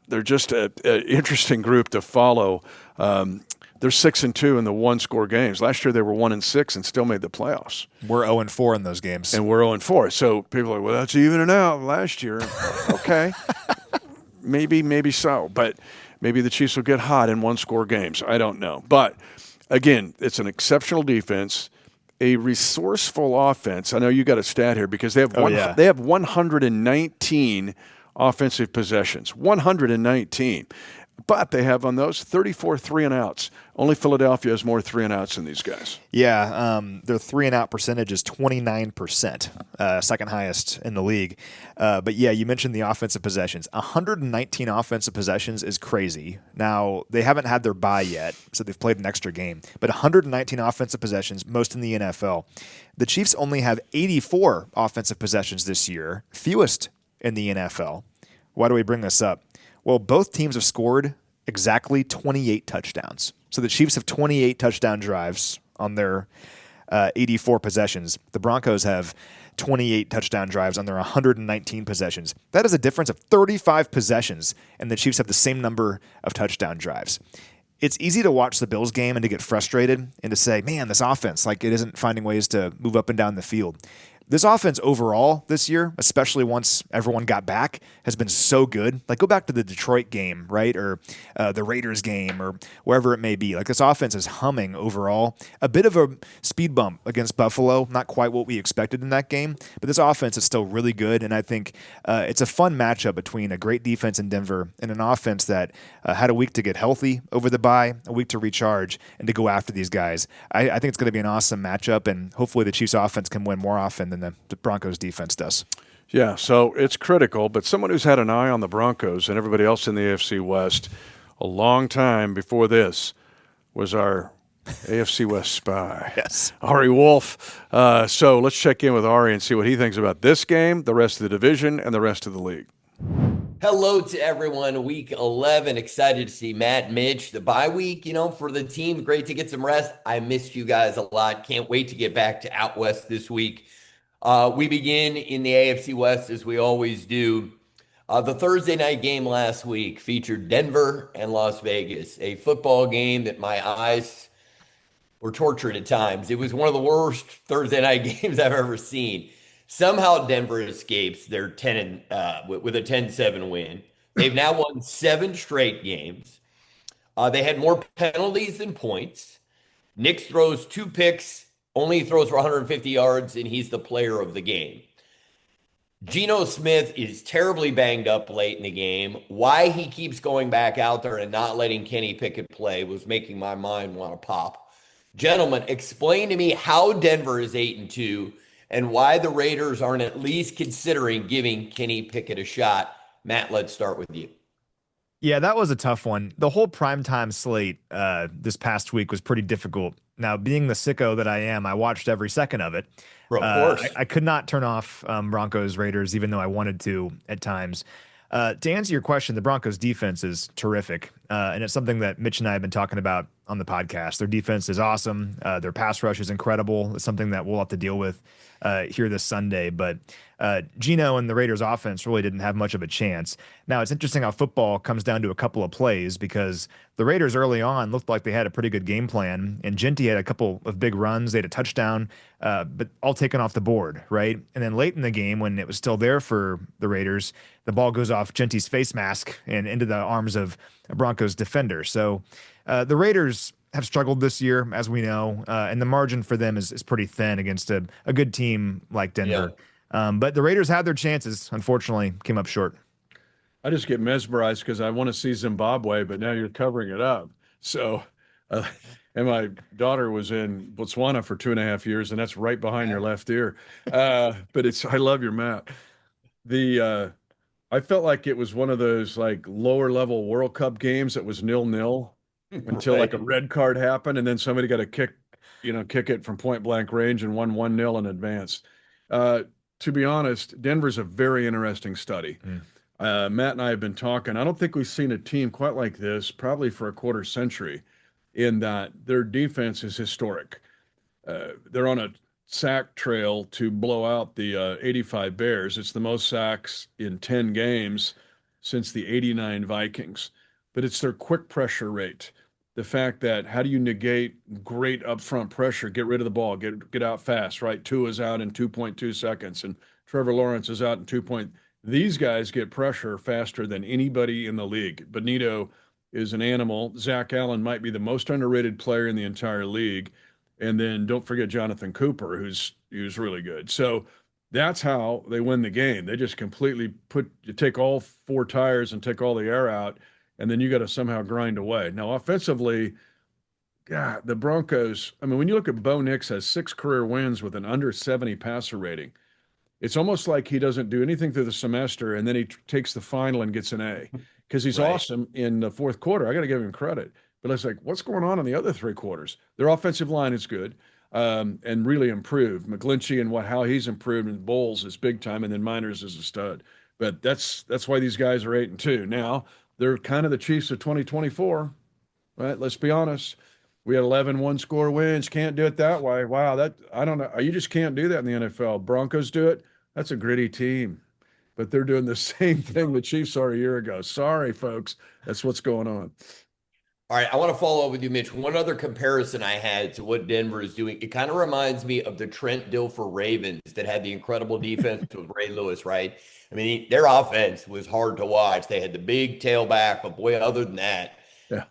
they're just an interesting group to follow. They're 6-2 in the one-score games. Last year they were 1-6 and still made the playoffs. We're 0-4 in those games. And we're 0-4. So people are like, well, that's evening out last year. Okay. Maybe so. But maybe the Chiefs will get hot in one-score games. I don't know. But, again, it's an exceptional defense, a resourceful offense. I know you got a stat here because they have they have 119 offensive possessions. 119. But they have on those 34 3-and-outs. Only Philadelphia has more 3-and-outs than these guys. Yeah, their 3-and-out percentage is 29%, second highest in the league. But, yeah, you mentioned the offensive possessions. 119 offensive possessions is crazy. Now, they haven't had their bye yet, so they've played an extra game. But 119 offensive possessions, most in the NFL. The Chiefs only have 84 offensive possessions this year, fewest in the NFL. Why do we bring this up? Well, both teams have scored exactly 28 touchdowns. So the Chiefs have 28 touchdown drives on their 84 possessions. The Broncos have 28 touchdown drives on their 119 possessions. That is a difference of 35 possessions, and the Chiefs have the same number of touchdown drives. It's easy to watch the Bills game and to get frustrated and to say, man, this offense, like, it isn't finding ways to move up and down the field. This offense overall this year, especially once everyone got back, has been so good. Like, go back to the Detroit game, right? Or the Raiders game or wherever it may be. Like, this offense is humming overall. A bit of a speed bump against Buffalo. Not quite what we expected in that game. But this offense is still really good. And I think it's a fun matchup between a great defense in Denver and an offense that had a week to get healthy over the bye, a week to recharge, and to go after these guys. I think it's going to be an awesome matchup. And hopefully the Chiefs offense can win more often than the Broncos defense does. Yeah, so it's critical, but someone who's had an eye on the Broncos and everybody else in the AFC West a long time before this was our AFC West spy. Yes. Ari Wolfe. So let's check in with Ari and see what he thinks about this game, the rest of the division, and the rest of the league. Hello to everyone. Week 11. Excited to see Matt, Mitch. The bye week, for the team. Great to get some rest. I missed you guys a lot. Can't wait to get back to out west this week. We begin in the AFC West as we always do. The Thursday night game last week featured Denver and Las Vegas, a football game that my eyes were tortured at times. It was one of the worst Thursday night games I've ever seen. Somehow Denver escapes their with a 10-7 win. They've now won 7 straight games. They had more penalties than points. Nick throws 2 picks, only throws for 150 yards, and he's the player of the game. Geno Smith is terribly banged up late in the game. Why he keeps going back out there and not letting Kenny Pickett play was making my mind want to pop. Gentlemen, explain to me how Denver is 8-2 and why the Raiders aren't at least considering giving Kenny Pickett a shot. Matt, let's start with you. Yeah, that was a tough one. The whole primetime slate this past week was pretty difficult. Now, being the sicko that I am, I watched every second of it. Of course. I could not turn off Broncos Raiders, even though I wanted to at times. To answer your question, the Broncos defense is terrific. And it's something that Mitch and I have been talking about on the podcast. Their defense is awesome. Their pass rush is incredible. It's something that we'll have to deal with here this Sunday. But Geno and the Raiders offense really didn't have much of a chance. Now, it's interesting how football comes down to a couple of plays, because the Raiders early on looked like they had a pretty good game plan, and Genty had a couple of big runs. They had a touchdown, but all taken off the board, right? And then late in the game, when it was still there for the Raiders, the ball goes off Genty's face mask and into the arms of a Broncos defender. So the Raiders have struggled this year, as we know, and the margin for them is pretty thin against a good team like Denver. But the Raiders had their chances, unfortunately, came up short. I just get mesmerized because I want to see Zimbabwe, but now you're covering it up. So, and my daughter was in Botswana for 2.5 years, and that's right behind your left ear. But I love your map. I felt like it was one of those like lower level World Cup games that was 0-0 until like a red card happened, and then somebody got a kick it from point blank range and won 1-0 in advance. To be honest, Denver's a very interesting study. Matt and I have been talking. I don't think we've seen a team quite like this probably for a quarter century, in that their defense is historic. They're on a sack trail to blow out the 85 Bears. It's the most sacks in 10 games since the 89 Vikings. But it's their quick pressure rate. The fact that how do you negate great upfront pressure, get rid of the ball, get out fast, right? Tua's out in 2.2 seconds, and Trevor Lawrence is out in 2. These guys get pressure faster than anybody in the league. Benito is an animal. Zach Allen might be the most underrated player in the entire league. And then don't forget Jonathan Cooper, who's really good. So that's how they win the game. They just completely take all 4 tires and take all the air out, and then you got to somehow grind away. Now, offensively, yeah, the Broncos, I mean, when you look at Bo Nix has 6 career wins with an under 70 passer rating, it's almost like he doesn't do anything through the semester, and then he takes the final and gets an A, because he's awesome in the fourth quarter. I got to give him credit. But it's like, what's going on in the other 3 quarters? Their offensive line is good and really improved. McGlinchey and how he's improved, and Bowles is big time, and then Miners is a stud. But that's why these guys are 8-2. Now, they're kind of the Chiefs of 2024, right? Let's be honest. We had 11 one-score wins. Can't do it that way. Wow, I don't know. You just can't do that in the NFL. Broncos do it. That's a gritty team. But they're doing the same thing the Chiefs are a year ago. Sorry, folks. That's what's going on. All right, I want to follow up with you, Mitch. One other comparison I had to what Denver is doing, it kind of reminds me of the Trent Dilfer Ravens that had the incredible defense with Ray Lewis, right? I mean, their offense was hard to watch. They had the big tailback, but boy, other than that,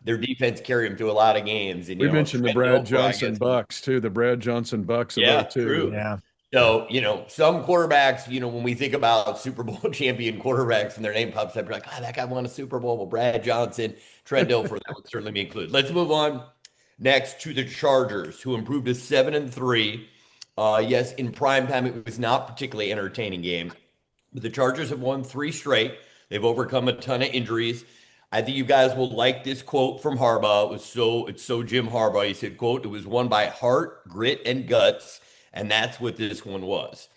their defense carried them through a lot of games. And we mentioned the Brad Johnson Bucks too. The Brad Johnson Bucks, too. True. Yeah. So, some quarterbacks, when we think about Super Bowl champion quarterbacks and their name pops up, you're like, that guy won a Super Bowl. Well, Brad Johnson, Trent Dilfer, that would certainly be included. Let's move on next to the Chargers, who improved to 7-3. Yes, in prime time, it was not particularly entertaining game. But the Chargers have won 3 straight. They've overcome a ton of injuries. I think you guys will like this quote from Harbaugh. It's so Jim Harbaugh. He said, quote, "It was won by heart, grit, and guts." And that's what this one was.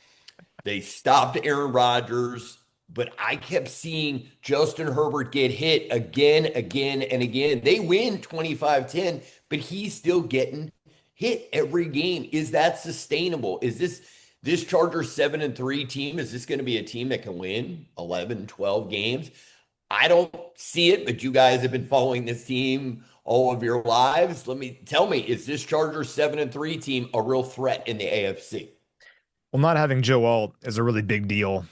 They stopped Aaron Rodgers, but I kept seeing Justin Herbert get hit again, and again. They win 25-10, but he's still getting hit every game. Is that sustainable? Is this Chargers 7-3 team, is this going to be a team that can win 11, 12 games? I don't see it, but you guys have been following this team all of your lives. Tell me, is this Chargers 7-3 team a real threat in the AFC? Well, not having Joe Alt is a really big deal.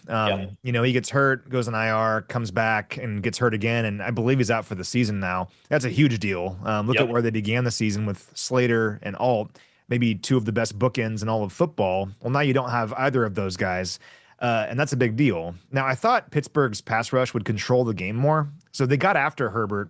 He gets hurt, goes on IR, comes back and gets hurt again. And I believe he's out for the season now. That's a huge deal. Look at where they began the season with Slater and Alt, maybe 2 of the best bookends in all of football. Well, now you don't have either of those guys. And that's a big deal. Now, I thought Pittsburgh's pass rush would control the game more. So they got after Herbert,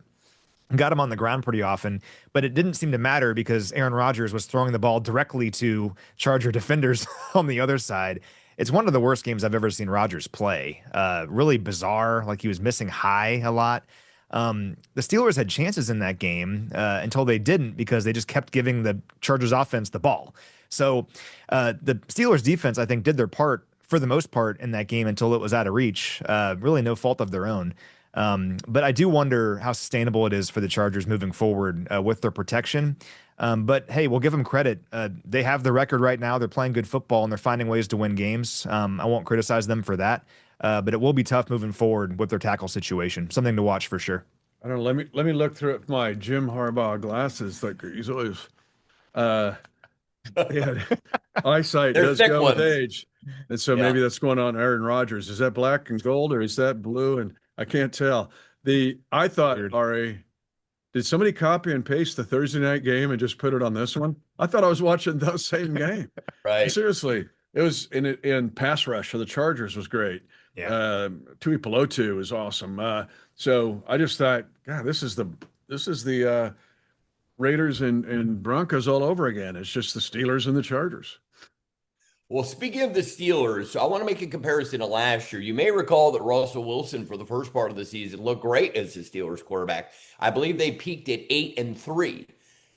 got him on the ground pretty often, but it didn't seem to matter because Aaron Rodgers was throwing the ball directly to Charger defenders on the other side. It's one of the worst games I've ever seen Rodgers play. Really bizarre, like he was missing high a lot. The Steelers had chances in that game until they didn't, because they just kept giving the Chargers offense the ball. So the Steelers defense, I think, did their part for the most part in that game until it was out of reach. Really no fault of their own. But I do wonder how sustainable it is for the Chargers moving forward with their protection. But hey, we'll give them credit. They have the record right now. They're playing good football and they're finding ways to win games. I won't criticize them for that. But it will be tough moving forward with their tackle situation. Something to watch for sure. I don't know. Let me look through my Jim Harbaugh glasses. Like he's always, yeah, eyesight They're does thick go ones. with age, and so Yeah. maybe that's going on. Aaron Rodgers, is that black and gold or is that blue? And I can't tell. I thought, Weird. Ari, did somebody copy and paste the Thursday night game and just put it on this one? I thought I was watching the same game. Right. Seriously, it was in pass rush for the Chargers was great. Yeah. Tui Pelotu is awesome. So I just thought, God, this is the Raiders and Broncos all over again. It's just the Steelers and the Chargers. Well, speaking of the Steelers, I want to make a comparison to last year. You may recall that Russell Wilson, for the first part of the season, looked great as the Steelers quarterback. I believe they peaked at 8-3.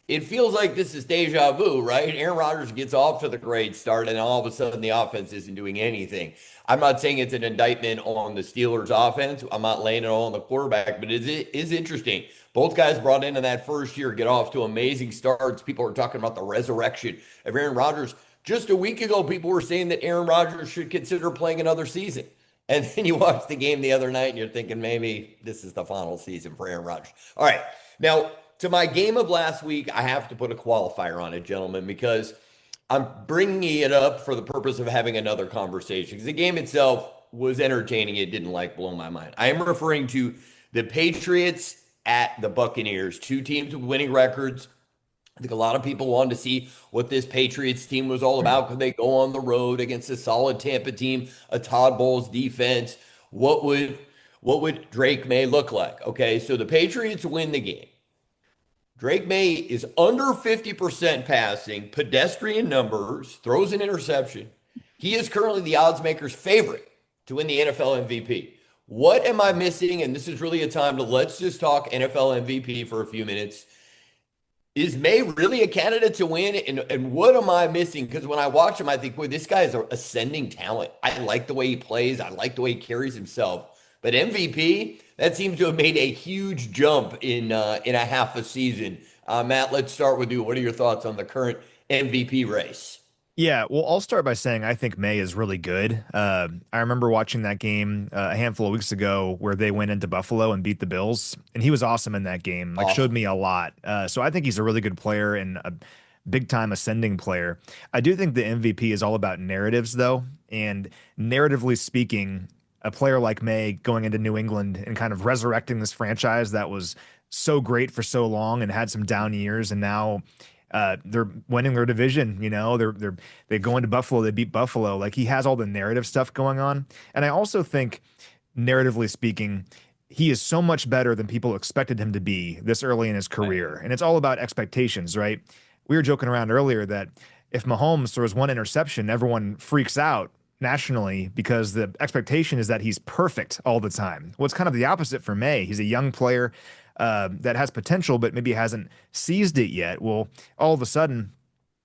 It feels like this is deja vu, right? Aaron Rodgers gets off to the great start, and all of a sudden the offense isn't doing anything. I'm not saying it's an indictment on the Steelers' offense. I'm not laying it all on the quarterback, but it is interesting. Both guys brought in that first year, get off to amazing starts. People are talking about the resurrection of Aaron Rodgers. Just a week ago, people were saying that Aaron Rodgers should consider playing another season. And then you watch the game the other night and you're thinking maybe this is the final season for Aaron Rodgers. All right. Now, to my game of last week, I have to put a qualifier on it, gentlemen, because I'm bringing it up for the purpose of having another conversation. Because the game itself was entertaining. It didn't blow my mind. I am referring to the Patriots at the Buccaneers, two teams with winning records. I think a lot of people wanted to see what this Patriots team was all about. Could they go on the road against a solid Tampa team, a Todd Bowles defense? What would Drake May look like? Okay, so the Patriots win the game. Drake May is under 50% passing, pedestrian numbers, throws an interception. He is currently the odds maker's favorite to win the NFL MVP. What am I missing? And this is really a time to let's just talk NFL MVP for a few minutes. Is May really a candidate to win? And what am I missing? Because when I watch him, I think, boy, this guy is an ascending talent. I like the way he plays. I like the way he carries himself. But MVP, that seems to have made a huge jump in a half a season. Matt, let's start with you. What are your thoughts on the current MVP race? Yeah, well, I'll start by saying I think May is really good. I remember watching that game a handful of weeks ago where they went into Buffalo and beat the Bills, and he was awesome in that game. Showed me a lot. So I think he's a really good player and a big-time ascending player. I do think the MVP is all about narratives, though, and narratively speaking, a player like May going into New England and kind of resurrecting this franchise that was so great for so long and had some down years, and now they're winning their division. You know, they go into Buffalo, they beat Buffalo. Like, he has all the narrative stuff going on, and I also think, narratively speaking, he is so much better than people expected him to be this early in his career, and it's all about expectations, right? We were joking around earlier that if Mahomes throws one interception, everyone freaks out nationally because the expectation is that he's perfect all the time. Well, it's kind of the opposite for May. He's a young player that has potential, but maybe hasn't seized it yet. Well, all of a sudden,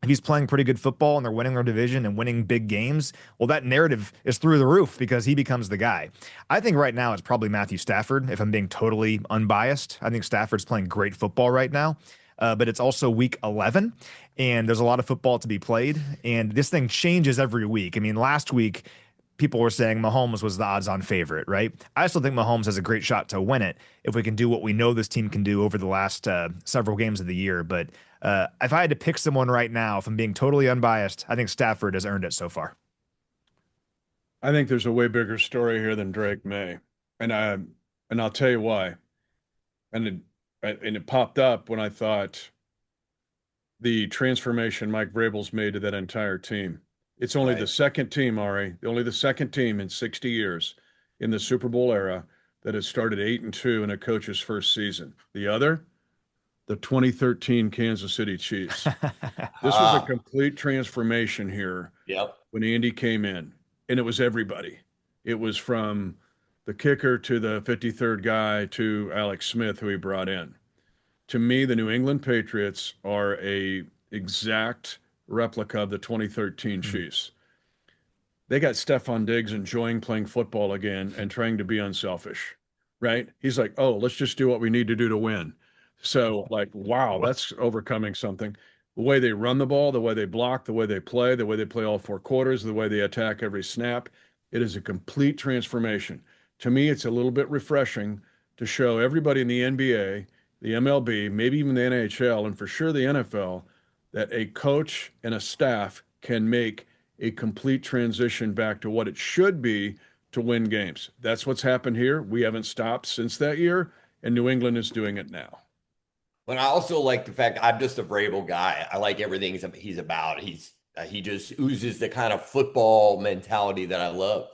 if he's playing pretty good football and they're winning their division and winning big games, well, that narrative is through the roof because he becomes the guy. I think right now it's probably Matthew Stafford, if I'm being totally unbiased. I think Stafford's playing great football right now. But it's also week 11, and there's a lot of football to be played, and this thing changes every week. I mean, last week, people were saying Mahomes was the odds-on favorite, right? I still think Mahomes has a great shot to win it if we can do what we know this team can do over the last several games of the year. But if I had to pick someone right now, if I'm being totally unbiased, I think Stafford has earned it so far. I think there's a way bigger story here than Drake May, and I'll tell you why. And it popped up when I thought the transformation Mike Vrabel's made to that entire team. It's only the second team, Ari, only the second team in 60 years in the Super Bowl era that has started 8-2 in a coach's first season. The other, the 2013 Kansas City Chiefs. This was a complete transformation here when Andy came in, and it was everybody. It was from the kicker to the 53rd guy to Alex Smith, who he brought in. To me, the New England Patriots are a exact replica of the 2013 Chiefs. They got Stephon Diggs enjoying playing football again and trying to be unselfish. right? He's like, oh, let's just do what we need to do to win. So, like, wow, that's overcoming something. The way they run the ball, the way they block, the way they play all four quarters, the way they attack every snap, it is a complete transformation. To me, it's a little bit refreshing to show everybody in the NBA, the MLB, maybe even the NHL, and for sure the NFL, that a coach and a staff can make a complete transition back to what it should be to win games. That's what's happened here. We haven't stopped since that year, and New England is doing it now. But I also like the fact I'm just a Vrabel guy. I like everything he's about. He just oozes the kind of football mentality that I love.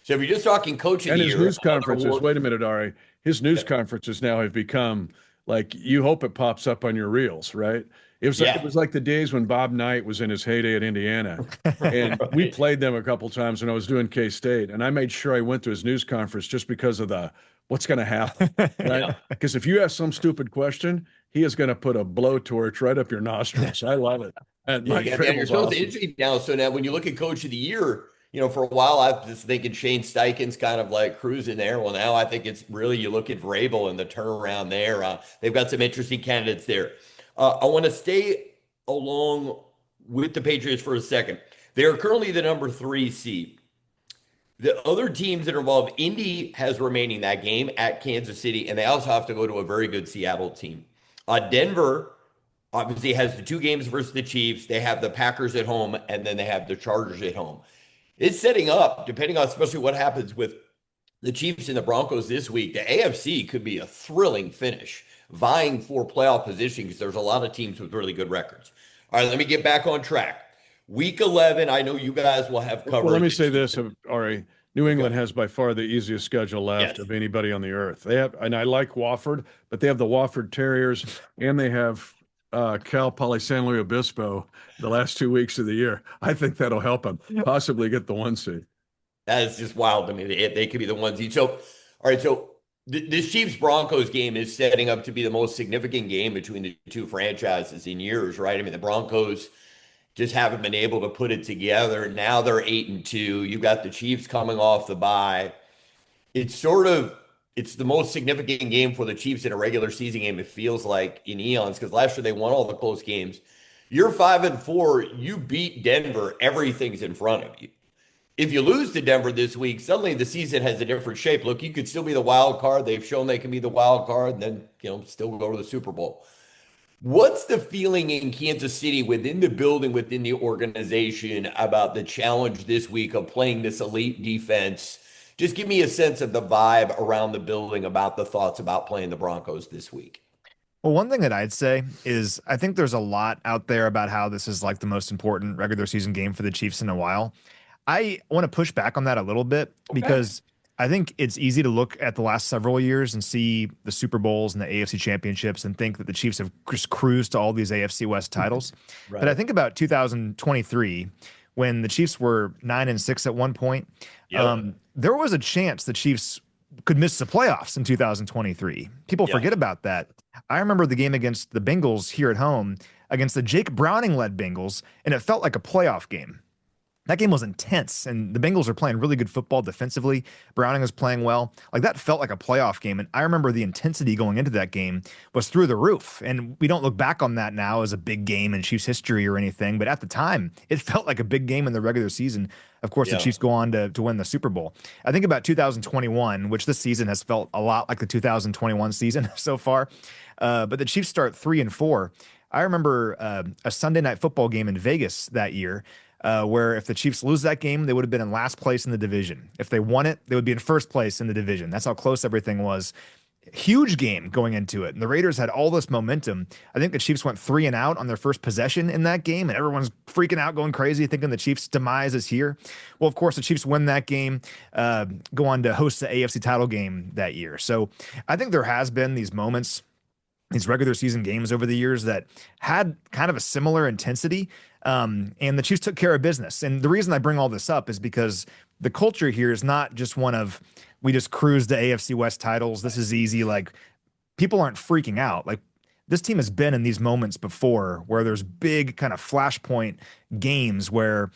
So if you're just talking coach of and the his year, news conferences, wait a minute, Ari, his news conferences now have become like, you hope it pops up on your reels, right? It was like the days when Bob Knight was in his heyday at Indiana. And we played them a couple times when I was doing K-State. And I made sure I went to his news conference just because of what's going to happen, right? Because if you ask some stupid question, he is going to put a blowtorch right up your nostrils. I love it. And Mike you're so awesome. interesting now. So now when you look at coach of the year, for a while I was just thinking Shane Steichen's kind of like cruising there. Well, now I think it's really, you look at Vrabel and the turnaround there. They've got some interesting candidates there. I want to stay along with the Patriots for a second. They are currently the number 3 seed. The other teams that are involved, Indy has remaining that game at Kansas City, and they also have to go to a very good Seattle team. Denver obviously has the 2 games versus the Chiefs. They have the Packers at home, and then they have the Chargers at home. It's setting up, depending on especially what happens with the Chiefs and the Broncos this week. The AFC could be a thrilling finish, vying for playoff position, because there's a lot of teams with really good records. All right, let me get back on track. Week 11, I know you guys will have covered. Well, let me say this, Ari. New England has by far the easiest schedule left of anybody on the earth. They have, and I like Wofford, but they have the Wofford Terriers, and they have Cal Poly San Luis Obispo the last 2 weeks of the year. I think that'll help them possibly get the 1 seed. That is just wild to me. They could be the 1 seed. So, all right, so this Chiefs-Broncos game is setting up to be the most significant game between the 2 franchises in years, right? I mean, the Broncos just haven't been able to put it together. Now they're 8-2. You've got the Chiefs coming off the bye. It's the most significant game for the Chiefs in a regular season game, it feels like, in eons, because last year they won all the close games. You're 5-4. You beat Denver. Everything's in front of you. If you lose to Denver this week, suddenly the season has a different shape. Look, you could still be the wild card. They've shown they can be the wild card and then, still go to the Super Bowl. What's the feeling in Kansas City, within the building, within the organization, about the challenge this week of playing this elite defense? Just give me a sense of the vibe around the building about the thoughts about playing the Broncos this week. Well, one thing that I'd say is I think there's a lot out there about how this is like the most important regular season game for the Chiefs in a while. I want to push back on that a little bit because I think it's easy to look at the last several years and see the Super Bowls and the AFC championships and think that the Chiefs have just cruised to all these AFC West titles. Right. But I think about 2023, when the Chiefs were 9-6 at one point, there was a chance the Chiefs could miss the playoffs in 2023. People forget about that. I remember the game against the Bengals here at home against the Jake Browning-led Bengals, and it felt like a playoff game. That game was intense, and the Bengals are playing really good football defensively. Browning was playing well. Like, that felt like a playoff game, and I remember the intensity going into that game was through the roof, and we don't look back on that now as a big game in Chiefs history or anything, but at the time, it felt like a big game in the regular season. Of course, the Chiefs go on to win the Super Bowl. I think about 2021, which this season has felt a lot like the 2021 season so far, but the Chiefs start 3-4. I remember a Sunday night football game in Vegas that year, where if the Chiefs lose that game, they would have been in last place in the division. If they won it, they would be in first place in the division. That's how close everything was. Huge game going into it. And the Raiders had all this momentum. I think the Chiefs went 3-and-out on their first possession in that game, and everyone's freaking out, going crazy, thinking the Chiefs' demise is here. Well, of course, the Chiefs win that game, go on to host the AFC title game that year. So I think there has been these moments, these regular season games over the years that had kind of a similar intensity. And the Chiefs took care of business. And the reason I bring all this up is because the culture here is not just one of, we just cruise to AFC West titles. This is easy. Like, people aren't freaking out. Like, this team has been in these moments before where there's big kind of flashpoint games where,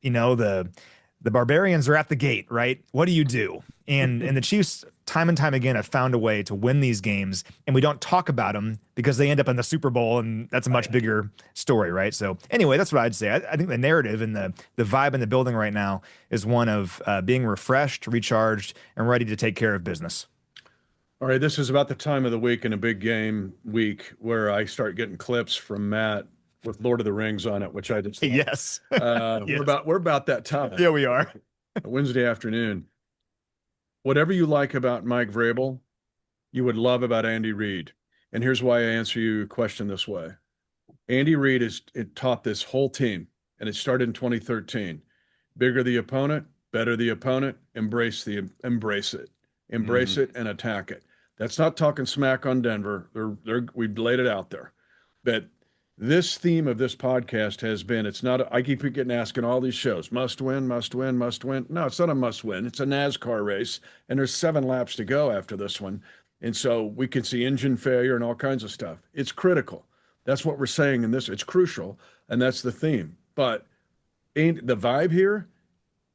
the the Barbarians are at the gate, right? What do you do? And the Chiefs, time and time again, have found a way to win these games, and we don't talk about them because they end up in the Super Bowl, and that's a much bigger story, right? So anyway, that's what I'd say. I think the narrative and the vibe in the building right now is one of being refreshed, recharged, and ready to take care of business. All right, this is about the time of the week in a big game week where I start getting clips from Matt with Lord of the Rings on it, which I just Yes. Yes. We're about that time. Yeah, we are. Wednesday afternoon. Whatever you like about Mike Vrabel, you would love about Andy Reid. And here's why I answer your question this way. Andy Reid it taught this whole team, and it started in 2013. Bigger the opponent, better the opponent, embrace it. Embrace it and attack it. That's not talking smack on Denver. We've laid it out there. But this theme of this podcast has been, I keep getting asked in all these shows, must win, must win, must win. No, it's not a must win. It's a NASCAR race, and there's 7 laps to go after this one. And so we can see engine failure and all kinds of stuff. It's critical. That's what we're saying in this. It's crucial, and that's the theme. But the vibe here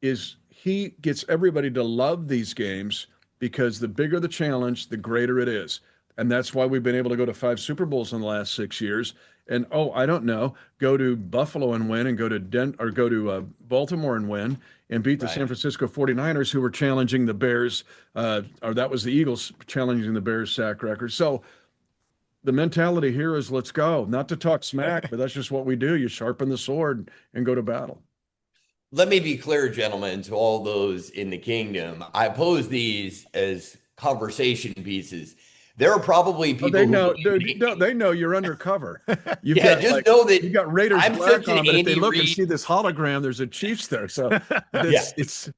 is he gets everybody to love these games because the bigger the challenge, the greater it is. And that's why we've been able to go to 5 Super Bowls in the last 6 years. And, I don't know, go to Buffalo and win, and go to Baltimore and win, and beat the San Francisco 49ers, who were challenging the Bears, or that was the Eagles challenging the Bears sack record. So the mentality here is let's go. Not to talk smack, but that's just what we do. You sharpen the sword and go to battle. Let me be clear, gentlemen, to all those in the kingdom. I pose these as conversation pieces. There are probably people they know you're undercover. Know that you got Raiders I'm black such an on, but if they Andy look and Reid- see this hologram, there's a Chiefs there. So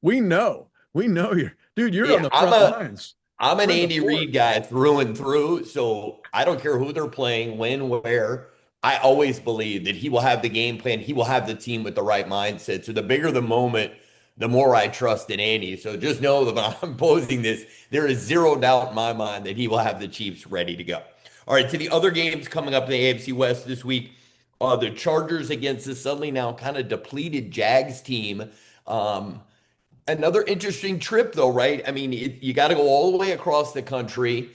we know you're on the front lines. I'm an Andy Reid guy through and through. So I don't care who they're playing, when, where. I always believe that he will have the game plan. He will have the team with the right mindset. So the bigger the moment, the more I trust in Andy. So just know that when I'm posing this, there is zero doubt in my mind that he will have the Chiefs ready to go. All right, to the other games coming up in the AFC West this week, the Chargers against the suddenly now kind of depleted Jags team. Another interesting trip, though, right? I mean, you got to go all the way across the country.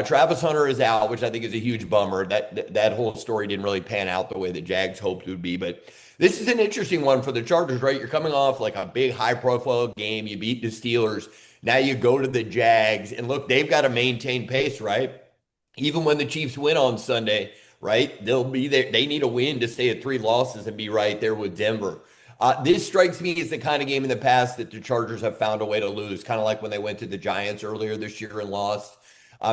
Travis Hunter is out, which I think is a huge bummer. That whole story didn't really pan out the way the Jags hoped it would be. But this is an interesting one for the Chargers, right? You're coming off like a big high-profile game. You beat the Steelers. Now you go to the Jags. And look, they've got to maintain pace, right? Even when the Chiefs win on Sunday, right? They'll be there. They need a win to stay at 3 losses and be right there with Denver. This strikes me as the kind of game in the past that the Chargers have found a way to lose, kind of like when they went to the Giants earlier this year and lost.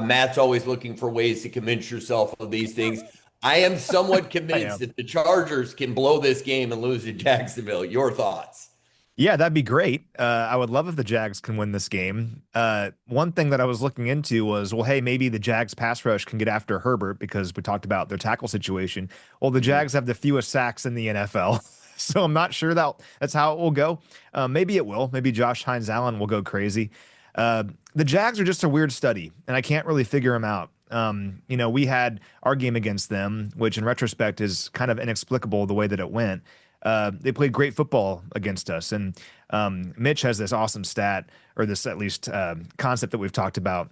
Matt's always looking for ways to convince yourself of these things. I am somewhat convinced that the Chargers can blow this game and lose to Jacksonville. Your thoughts? Yeah, that'd be great. I would love if the Jags can win this game. One thing that I was looking into was, well, hey, maybe the Jags pass rush can get after Herbert because we talked about their tackle situation. Well, the Jags have the fewest sacks in the NFL. So I'm not sure that's how it will go. Maybe it will. Maybe Josh Hines-Allen will go crazy. The Jags are just a weird study, and I can't really figure them out. We had our game against them, which in retrospect is kind of inexplicable the way that it went. They played great football against us, and Mitch has this awesome stat, or this at least concept that we've talked about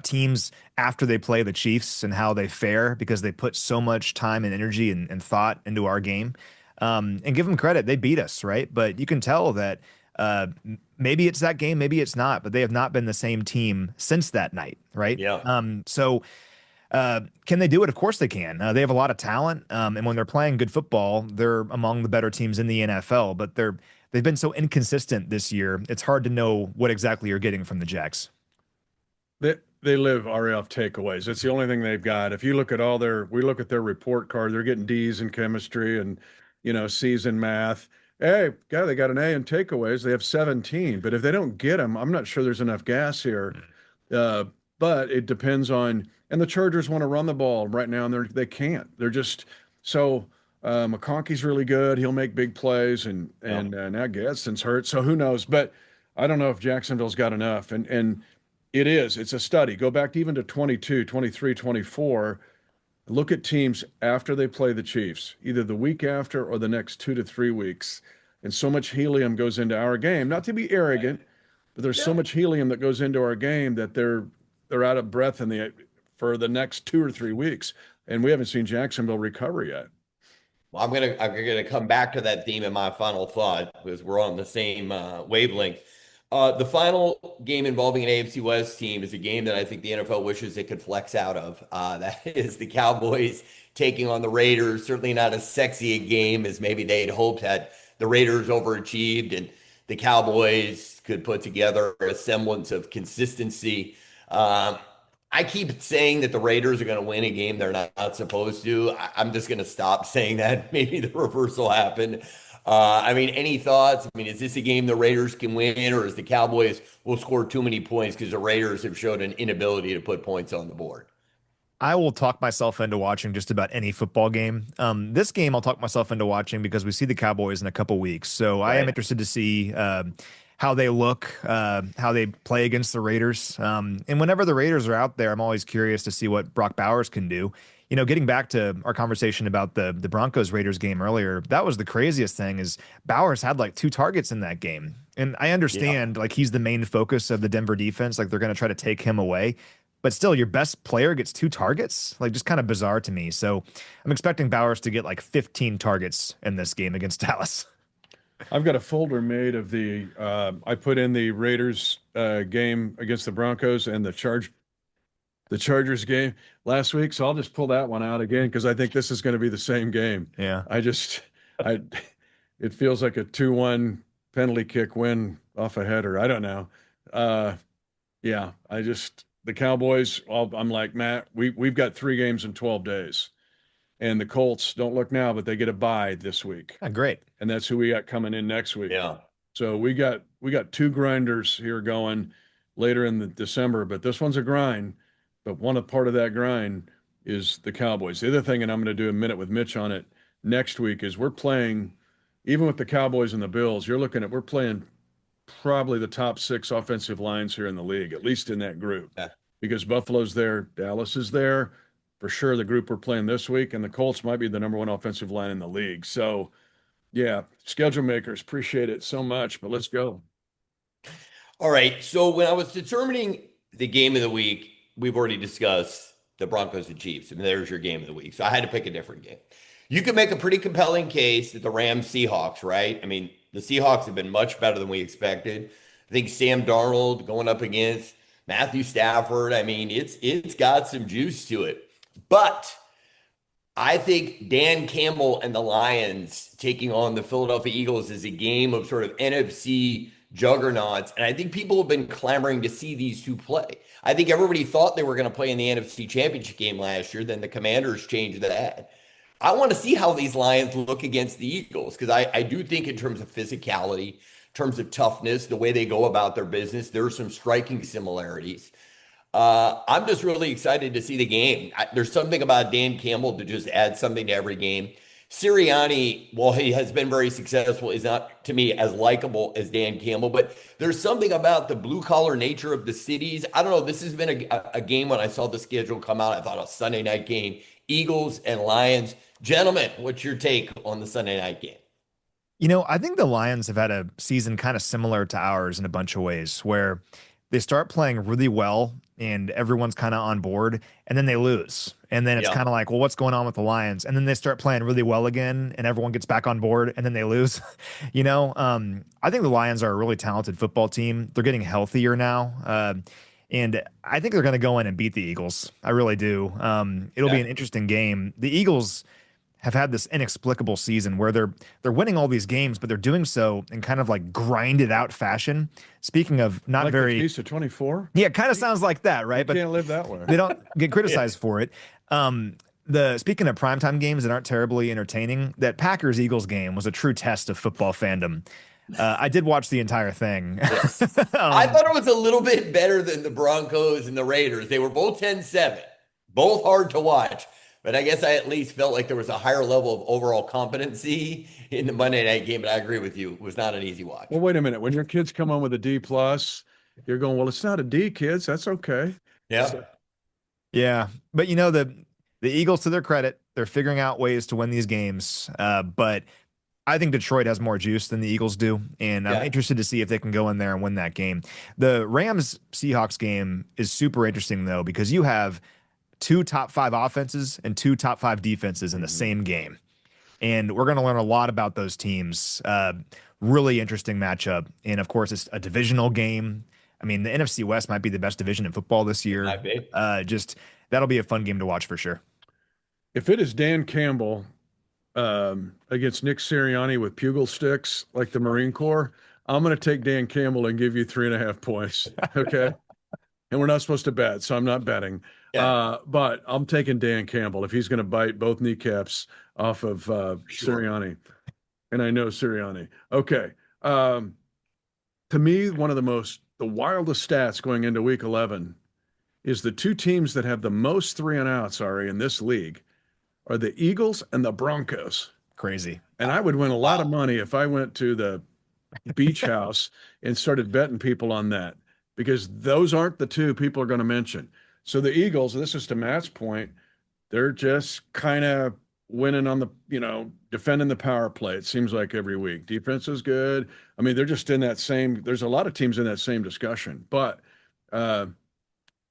teams after they play the Chiefs and how they fare because they put so much time and energy and thought into our game. And give them credit, they beat us, right? But you can tell that maybe it's that game, maybe it's not, but they have not been the same team since that night, right? Yeah. So can they do it? Of course they can. They have a lot of talent, and when they're playing good football, they're among the better teams in the NFL. But they've been so inconsistent this year; it's hard to know what exactly you're getting from the Jags. They live off takeaways. That's the only thing they've got. If you look at we look at their report card, they're getting D's in chemistry and C's in math. Hey, God, they got an A in takeaways. They have 17, but if they don't get them, I'm not sure there's enough gas here. But it depends on, and the Chargers want to run the ball right now, and they can't. They're just so. McConkey's really good. He'll make big plays, and now Gadsden's hurt, so who knows? But I don't know if Jacksonville's got enough, and it's a study. Go back even to 22, 23, 24. Look at teams after they play the Chiefs, either the week after or the next 2 to 3 weeks. and so much helium goes into our game. Not to be arrogant, but there's so much helium that goes into our game that they're out of breath for the next 2 or 3 weeks, and we haven't seen Jacksonville recover yet. Well, I'm gonna come back to that theme in my final thought because we're on the same wavelength. The final game involving an AFC West team is a game that I think the NFL wishes it could flex out of. That is the Cowboys taking on the Raiders. Certainly not as sexy a game as maybe they had hoped had the Raiders overachieved and the Cowboys could put together a semblance of consistency. I keep saying that the Raiders are going to win a game they're not supposed to. I'm just going to stop saying that. Maybe the reverse will happen. I mean, any thoughts? I mean, is this a game the Raiders can win, or is the Cowboys will score too many points because the Raiders have showed an inability to put points on the board? I will talk myself into watching just about any football game. This game I'll talk myself into watching because we see the Cowboys in a couple weeks. So I am interested to see how they look, how they play against the Raiders. And whenever the Raiders are out there, I'm always curious to see what Brock Bowers can do. You know, getting back to our conversation about the Broncos Raiders game earlier, that was the craziest thing is Bowers had like 2 targets in that game. And I understand like he's the main focus of the Denver defense. Like they're going to try to take him away. But still, your best player gets 2 targets? Like, just kind of bizarre to me. So I'm expecting Bowers to get like 15 targets in this game against Dallas. I've got a folder made of I put in the Raiders game against the Broncos and the Chargers game last week. So I'll just pull that one out again because I think this is going to be the same game. Yeah. It feels like a 2-1 penalty kick win off a header. I don't know. The Cowboys, I'm like, Matt, we've got 3 games in 12 days. And the Colts, don't look now, but they get a bye this week. Oh, great. And that's who we got coming in next week. Yeah. So we got 2 grinders here going later in the December, but this one's a grind. But one part of that grind is the Cowboys. The other thing, and I'm going to do a minute with Mitch on it next week, is we're playing, even with the Cowboys and the Bills, we're playing probably the top 6 offensive lines here in the league, at least in that group. Yeah. Because Buffalo's there, Dallas is there, for sure the group we're playing this week, and the Colts might be the number 1 offensive line in the league. So, yeah, schedule makers, appreciate it so much, but let's go. All right, so when I was determining the game of the week, we've already discussed the Broncos and Chiefs, and there's your game of the week. So I had to pick a different game. You could make a pretty compelling case that the Rams Seahawks, right? I mean, the Seahawks have been much better than we expected. I think Sam Darnold going up against Matthew Stafford, I mean, it's got some juice to it. But I think Dan Campbell and the Lions taking on the Philadelphia Eagles is a game of sort of NFC juggernauts. And I think people have been clamoring to see these 2 play. I think everybody thought they were going to play in the NFC Championship game last year. Then the Commanders changed that. I want to see how these Lions look against the Eagles because I do think in terms of physicality, in terms of toughness, the way they go about their business, there are some striking similarities. I'm just really excited to see the game. There's something about Dan Campbell to just add something to every game. Sirianni, while he has been very successful, is not, to me, as likable as Dan Campbell. But there's something about the blue-collar nature of the cities. I don't know. This has been a game when I saw the schedule come out. I thought a Sunday night game, Eagles and Lions. Gentlemen, what's your take on the Sunday night game? You know, I think the Lions have had a season kind of similar to ours in a bunch of ways where they start playing really well and everyone's kind of on board and then they lose. And then it's kind of like, well, what's going on with the Lions? And then they start playing really well again and everyone gets back on board and then they lose. I think the Lions are a really talented football team. They're getting healthier now. And I think they're going to go in and beat the Eagles. I really do. It'll be an interesting game. The Eagles have had this inexplicable season where they're winning all these games, but they're doing so in kind of like grinded out fashion. Speaking of not like very the case of 24. Yeah, it kind of sounds like that, right? But can't live that way. They don't get criticized for it. Speaking of primetime games that aren't terribly entertaining, that Packers-Eagles game was a true test of football fandom. I did watch the entire thing. Yes. I thought it was a little bit better than the Broncos and the Raiders. They were both 10-7, both hard to watch. But I guess I at least felt like there was a higher level of overall competency in the Monday night game. But I agree with you. It was not an easy watch. Well, wait a minute. When your kids come on with a D+, you're going, well, it's not a D, kids. That's okay. Yeah. Yeah. But, the Eagles, to their credit, they're figuring out ways to win these games. But I think Detroit has more juice than the Eagles do, and I'm interested to see if they can go in there and win that game. The Rams-Seahawks game is super interesting, though, because you have 2 top 5 offenses and 2 top 5 defenses in the same game. And we're going to learn a lot about those teams. Really interesting matchup. And, of course, it's a divisional game. I mean, the NFC West might be the best division in football this year. That'll be a fun game to watch for sure. If it is Dan Campbell against Nick Sirianni with pugil sticks like the Marine Corps, I'm going to take Dan Campbell and give you 3.5 points. Okay. And we're not supposed to bet, so I'm not betting. But I'm taking Dan Campbell if he's going to bite both kneecaps off of Sirianni. And I know Sirianni. Okay. To me, one of the wildest stats going into week 11 is the 2 teams that have the most 3-and-outs, Ari, in this league are the Eagles and the Broncos. Crazy. And I would win a lot of money if I went to the beach house and started betting people on that, because those aren't the 2 people are going to mention. So the Eagles, this is to Matt's point, they're just kind of winning on the, defending the power play. It seems like every week. Defense is good. I mean, they're just in that same, there's a lot of teams in that same discussion. But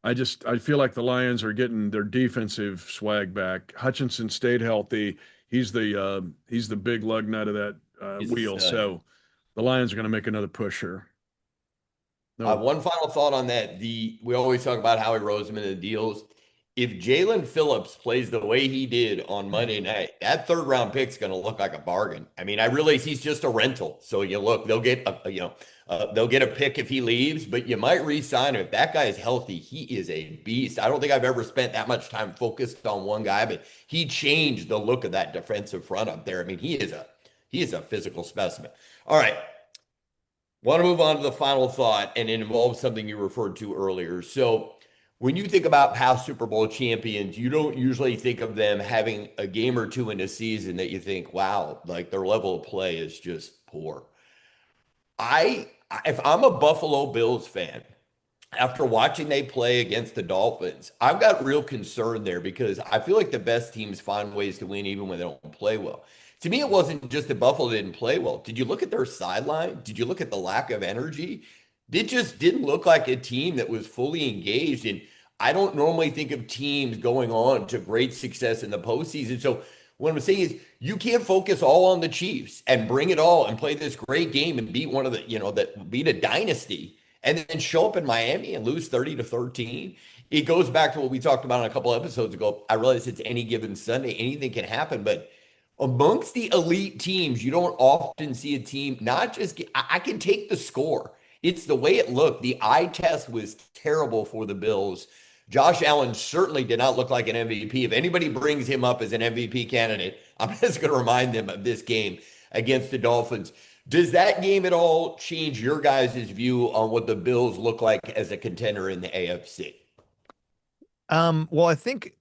I feel like the Lions are getting their defensive swag back. Hutchinson stayed healthy. He's the big lug nut of that wheel. So the Lions are going to make another push here. One final thought on that. We always talk about Howie Roseman and the deals. If Jalen Phillips plays the way he did on Monday night, that 3rd round pick is going to look like a bargain. I mean, I realize he's just a rental. So they'll get a pick if he leaves, but you might re-sign him. If that guy is healthy, he is a beast. I don't think I've ever spent that much time focused on one guy, but he changed the look of that defensive front up there. I mean, he is a physical specimen. All right. Want to move on to the final thought, and it involves something you referred to earlier. So when you think about past Super Bowl champions, you don't usually think of them having a game or 2 in a season that you think, wow, like their level of play is just poor. If I'm a Buffalo Bills fan, after watching they play against the Dolphins, I've got real concern there because I feel like the best teams find ways to win even when they don't play well. To me, it wasn't just that Buffalo didn't play well. Did you look at their sideline? Did you look at the lack of energy? It just didn't look like a team that was fully engaged. And I don't normally think of teams going on to great success in the postseason. So what I'm saying is you can't focus all on the Chiefs and bring it all and play this great game and beat one of the, beat a dynasty and then show up in Miami and lose 30-13. It goes back to what we talked about a couple episodes ago. I realize it's any given Sunday, anything can happen, but amongst the elite teams, you don't often see a team not just I can take the score. It's the way it looked. The eye test was terrible for the Bills. Josh Allen certainly did not look like an MVP. If anybody brings him up as an MVP candidate, I'm just going to remind them of this game against the Dolphins. Does that game at all change your guys' view on what the Bills look like as a contender in the AFC? Well, I think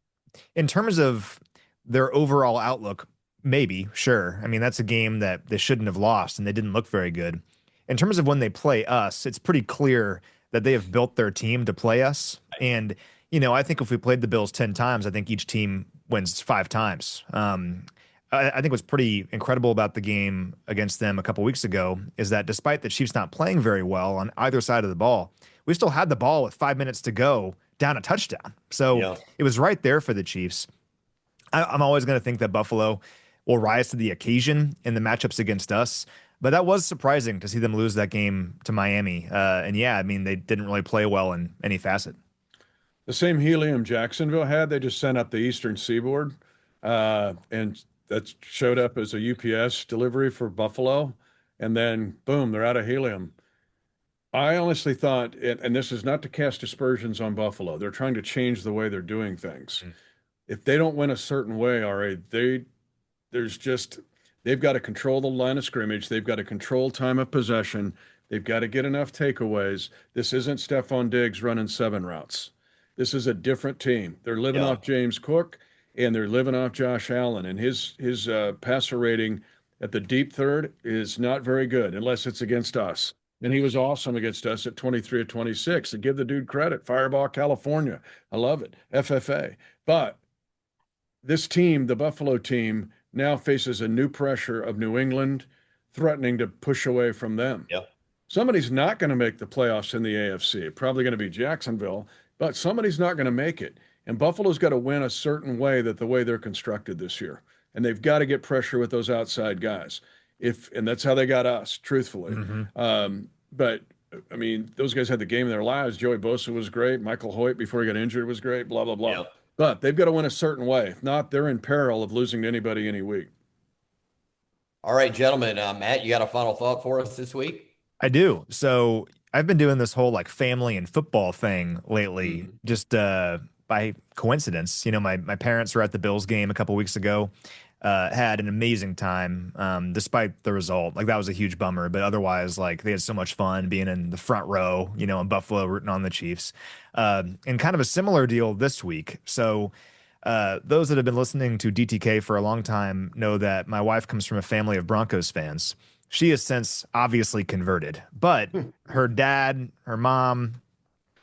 in terms of their overall outlook, maybe, sure. I mean, that's a game that they shouldn't have lost, and they didn't look very good. In terms of when they play us, it's pretty clear that they have built their team to play us. And, I think if we played the Bills 10 times, I think each team wins 5 times. I think what's pretty incredible about the game against them a couple weeks ago is that despite the Chiefs not playing very well on either side of the ball, we still had the ball with 5 minutes to go down a touchdown. So It was right there for the Chiefs. I'm always going to think that Buffalo will rise to the occasion in the matchups against us. But that was surprising to see them lose that game to Miami. They didn't really play well in any facet. The same helium Jacksonville had, they just sent up the Eastern Seaboard, and that showed up as a UPS delivery for Buffalo. And then, boom, they're out of helium. I honestly thought, and this is not to cast aspersions on Buffalo, they're trying to change the way they're doing things. If they don't win a certain way, they've got to control the line of scrimmage. They've got to control time of possession. They've got to get enough takeaways. This isn't Stephon Diggs running 7 routes. This is a different team. They're living off James Cook, and they're living off Josh Allen. And his passer rating at the deep third is not very good unless it's against us. And he was awesome against us at 23 of 26. And give the dude credit. Fireball, California. I love it. FFA. But this team, the Buffalo team, now faces a new pressure of New England threatening to push away from them. Yep. Somebody's not going to make the playoffs in the AFC. Probably going to be Jacksonville, but somebody's not going to make it. And Buffalo's got to win a certain way the way they're constructed this year. And they've got to get pressure with those outside guys. And that's how they got us, truthfully. But I mean, those guys had the game of their lives. Joey Bosa was great. Michael Hoyt, before he got injured, was great, blah, blah, blah. Yep. But they've got to win a certain way. If not, they're in peril of losing to anybody any week. All right, gentlemen. Matt, you got a final thought for us this week? I do. So I've been doing this whole like family and football thing lately, just by coincidence. You know, my parents were at the Bills game a couple weeks ago. Had an amazing time, despite the result. Like, that was a huge bummer, but otherwise, like, they had so much fun being in the front row, you know, in Buffalo, rooting on the Chiefs. And kind of a similar deal this week. So those that have been listening to DTK for a long time know that my wife comes from a family of Broncos fans. She has since obviously converted, but her dad, her mom,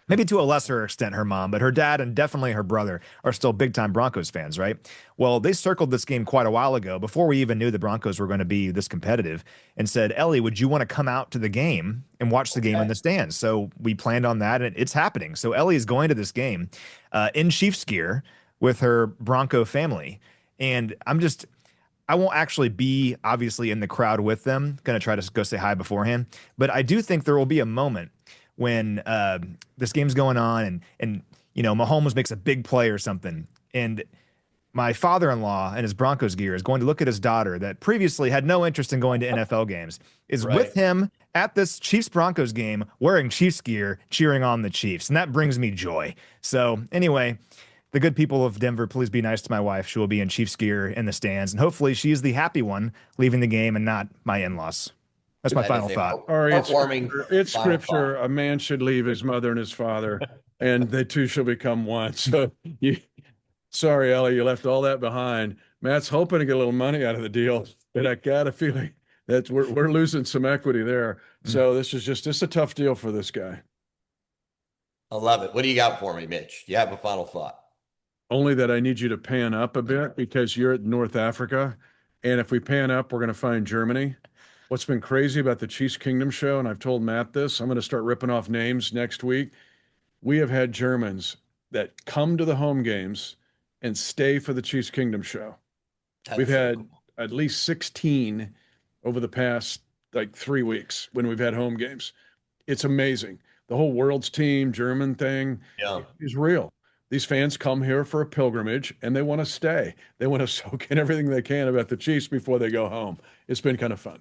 maybe to a lesser extent her mom, but her dad and definitely her brother are still big-time Broncos fans, right? Well, they circled this game quite a while ago, before we even knew the Broncos were going to be this competitive, and said, Ellie, would you want to come out to the game and watch the game in the stands? So we planned on that, and it's happening. So Ellie is going to this game in Chiefs gear with her Bronco family, and I won't actually be, obviously, in the crowd with them. Going to try to go say hi beforehand. But I do think there will be a moment when this game's going on and you know, Mahomes makes a big play or something, and my father-in-law in his Broncos gear is going to look at his daughter that previously had no interest in going to NFL games, is with him at this Chiefs-Broncos game wearing Chiefs gear, cheering on the Chiefs. And that brings me joy. So anyway, the good people of Denver, please be nice to my wife. She will be in Chiefs gear in the stands, and hopefully she's the happy one leaving the game and not my in-laws. That's my final thought. All right, it's scripture. A man should leave his mother and his father, and the two shall become one. So sorry, Ellie, you left all that behind. Matt's hoping to get a little money out of the deal, but I got a feeling that we're losing some equity there. So this is a tough deal for this guy. I love it. What do you got for me, Mitch? Do you have a final thought? Only that I need you to pan up a bit, because you're at North Africa, and if we pan up, we're going to find Germany. What's been crazy about the Chiefs Kingdom show, and I've told Matt this, I'm going to start ripping off names next week. We have had Germans that come to the home games and stay for the Chiefs Kingdom show. We've had at least 16 over the past 3 weeks when we've had home games. It's amazing. The whole world's team, German thing is real. These fans come here for a pilgrimage, and they want to stay. They want to soak in everything they can about the Chiefs before they go home. It's been kind of fun.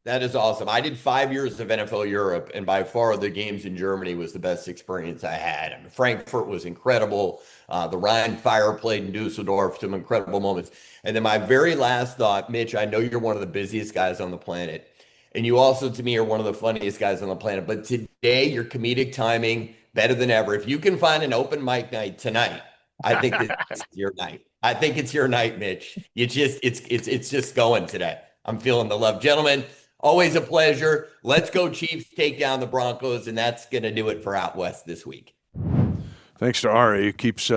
That is awesome. I did 5 years of NFL Europe, and by far the games in Germany was the best experience I had. I mean, Frankfurt was incredible. The Rhein Fire played in Dusseldorf, some incredible moments. And then my very last thought, Mitch, I know you're one of the busiest guys on the planet, and you also, to me, are one of the funniest guys on the planet. But today, your comedic timing, better than ever. If you can find an open mic night tonight, I think it's your night. I think it's your night, Mitch. It's just going today. I'm feeling the love. Gentlemen, always a pleasure. Let's go Chiefs, take down the Broncos, and that's going to do it for Out West this week. Thanks to Ari. He keeps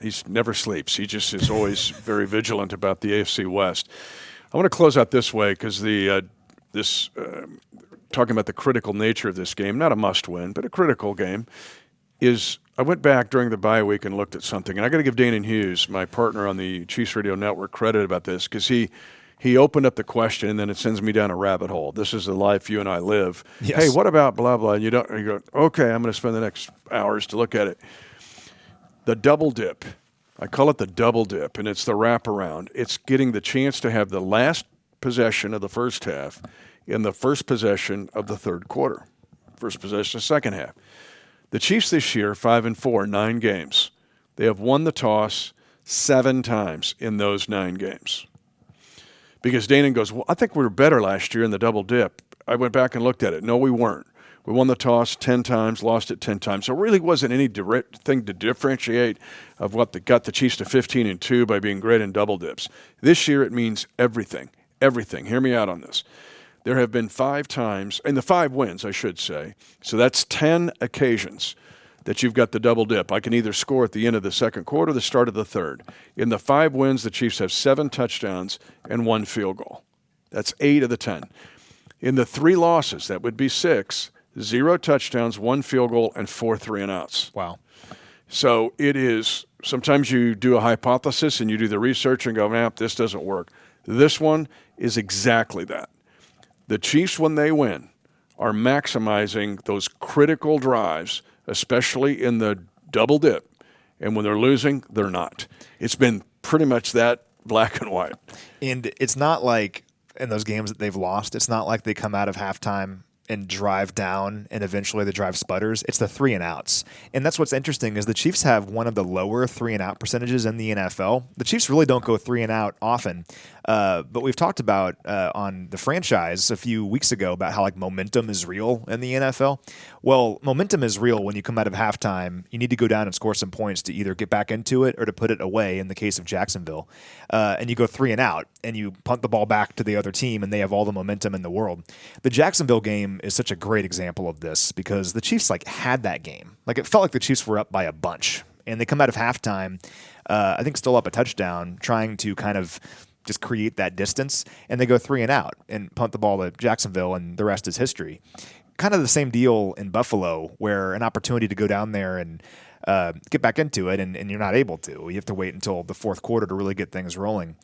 he never sleeps. He just is always very vigilant about the AFC West. I want to close out this way, because talking about the critical nature of this game, not a must-win, but a critical game, is I went back during the bye week and looked at something, and I got to give Danon Hughes, my partner on the Chiefs Radio Network, credit about this, because he opened up the question, and then it sends me down a rabbit hole. This is the life you and I live. Yes. Hey, what about blah, blah? You go, okay, I'm going to spend the next hours to look at it. The double dip. I call it the double dip, and it's the wraparound. It's getting the chance to have the last possession of the first half in the first possession of the third quarter, first possession of the second half. The Chiefs this year, 5-4, 9 games. They have won the toss 7 times in those 9 games. Because Danon goes, well, I think we were better last year in the double dip. I went back and looked at it. No, we weren't. We won the toss 10 times, lost it 10 times. So it really wasn't any direct thing to differentiate of what got the Chiefs to 15-2 by being great in double dips. This year it means everything. Everything. Hear me out on this. There have been 5 times, and the 5 wins, I should say, so that's 10 occasions that you've got the double dip. I can either score at the end of the second quarter or the start of the third. In the 5 wins, the Chiefs have 7 touchdowns and 1 field goal. That's 8 of the 10. In the 3 losses, that would be 6, 0 touchdowns, 1 field goal, and 4 3-and-outs. Wow. So it is, sometimes you do a hypothesis and you do the research and go, man, this doesn't work. This one is exactly that. The Chiefs, when they win, are maximizing those critical drives, especially in the double dip. And when they're losing, they're not. It's been pretty much that black and white. And it's not like in those games that they've lost, it's not like they come out of halftime and drive down and eventually the drive sputters. It's the 3-and-outs. And that's what's interesting is the Chiefs have one of the lower 3-and-out percentages in the NFL. The Chiefs really don't go 3-and-out often. But we've talked about on the franchise a few weeks ago about how like momentum is real in the NFL. Well, momentum is real when you come out of halftime. You need to go down and score some points to either get back into it or to put it away in the case of Jacksonville. And you go 3-and-out and you punt the ball back to the other team and they have all the momentum in the world. The Jacksonville game is such a great example of this because the Chiefs like had that game. Like it felt like the Chiefs were up by a bunch and they come out of halftime, I think still up a touchdown, trying to kind of just create that distance, and they go 3-and-out and punt the ball to Jacksonville, and the rest is history. Kind of the same deal in Buffalo, where an opportunity to go down there and get back into it, and you're not able to. You have to wait until the fourth quarter to really get things rolling.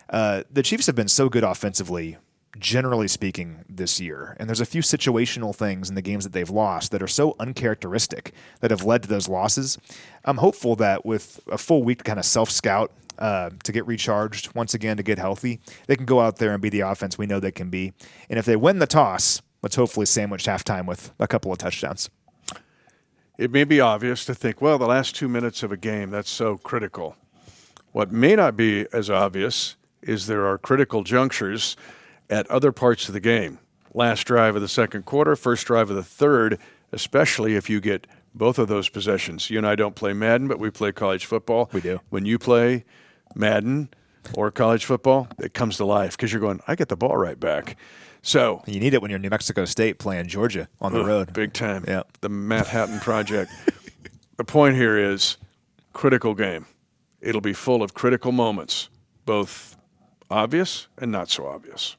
The Chiefs have been so good offensively, generally speaking, this year, and there's a few situational things in the games that they've lost that are so uncharacteristic that have led to those losses. I'm hopeful that with a full week to kind of self-scout, to get recharged once again, to get healthy, they can go out there and be the offense we know they can be. And if they win the toss, let's hopefully sandwich halftime with a couple of touchdowns. It may be obvious to think, well, the last 2 minutes of a game, that's so critical. What may not be as obvious is there are critical junctures at other parts of the game. Last drive of the second quarter, first drive of the third, especially if you get both of those possessions. You and I don't play Madden, but we play college football. We do. When you play Madden or college football, it comes to life because you're going, I get the ball right back. So you need it when you're New Mexico State playing Georgia on the road. Big time. Yeah. The Manhattan Project. The point here is critical game. It'll be full of critical moments, both obvious and not so obvious.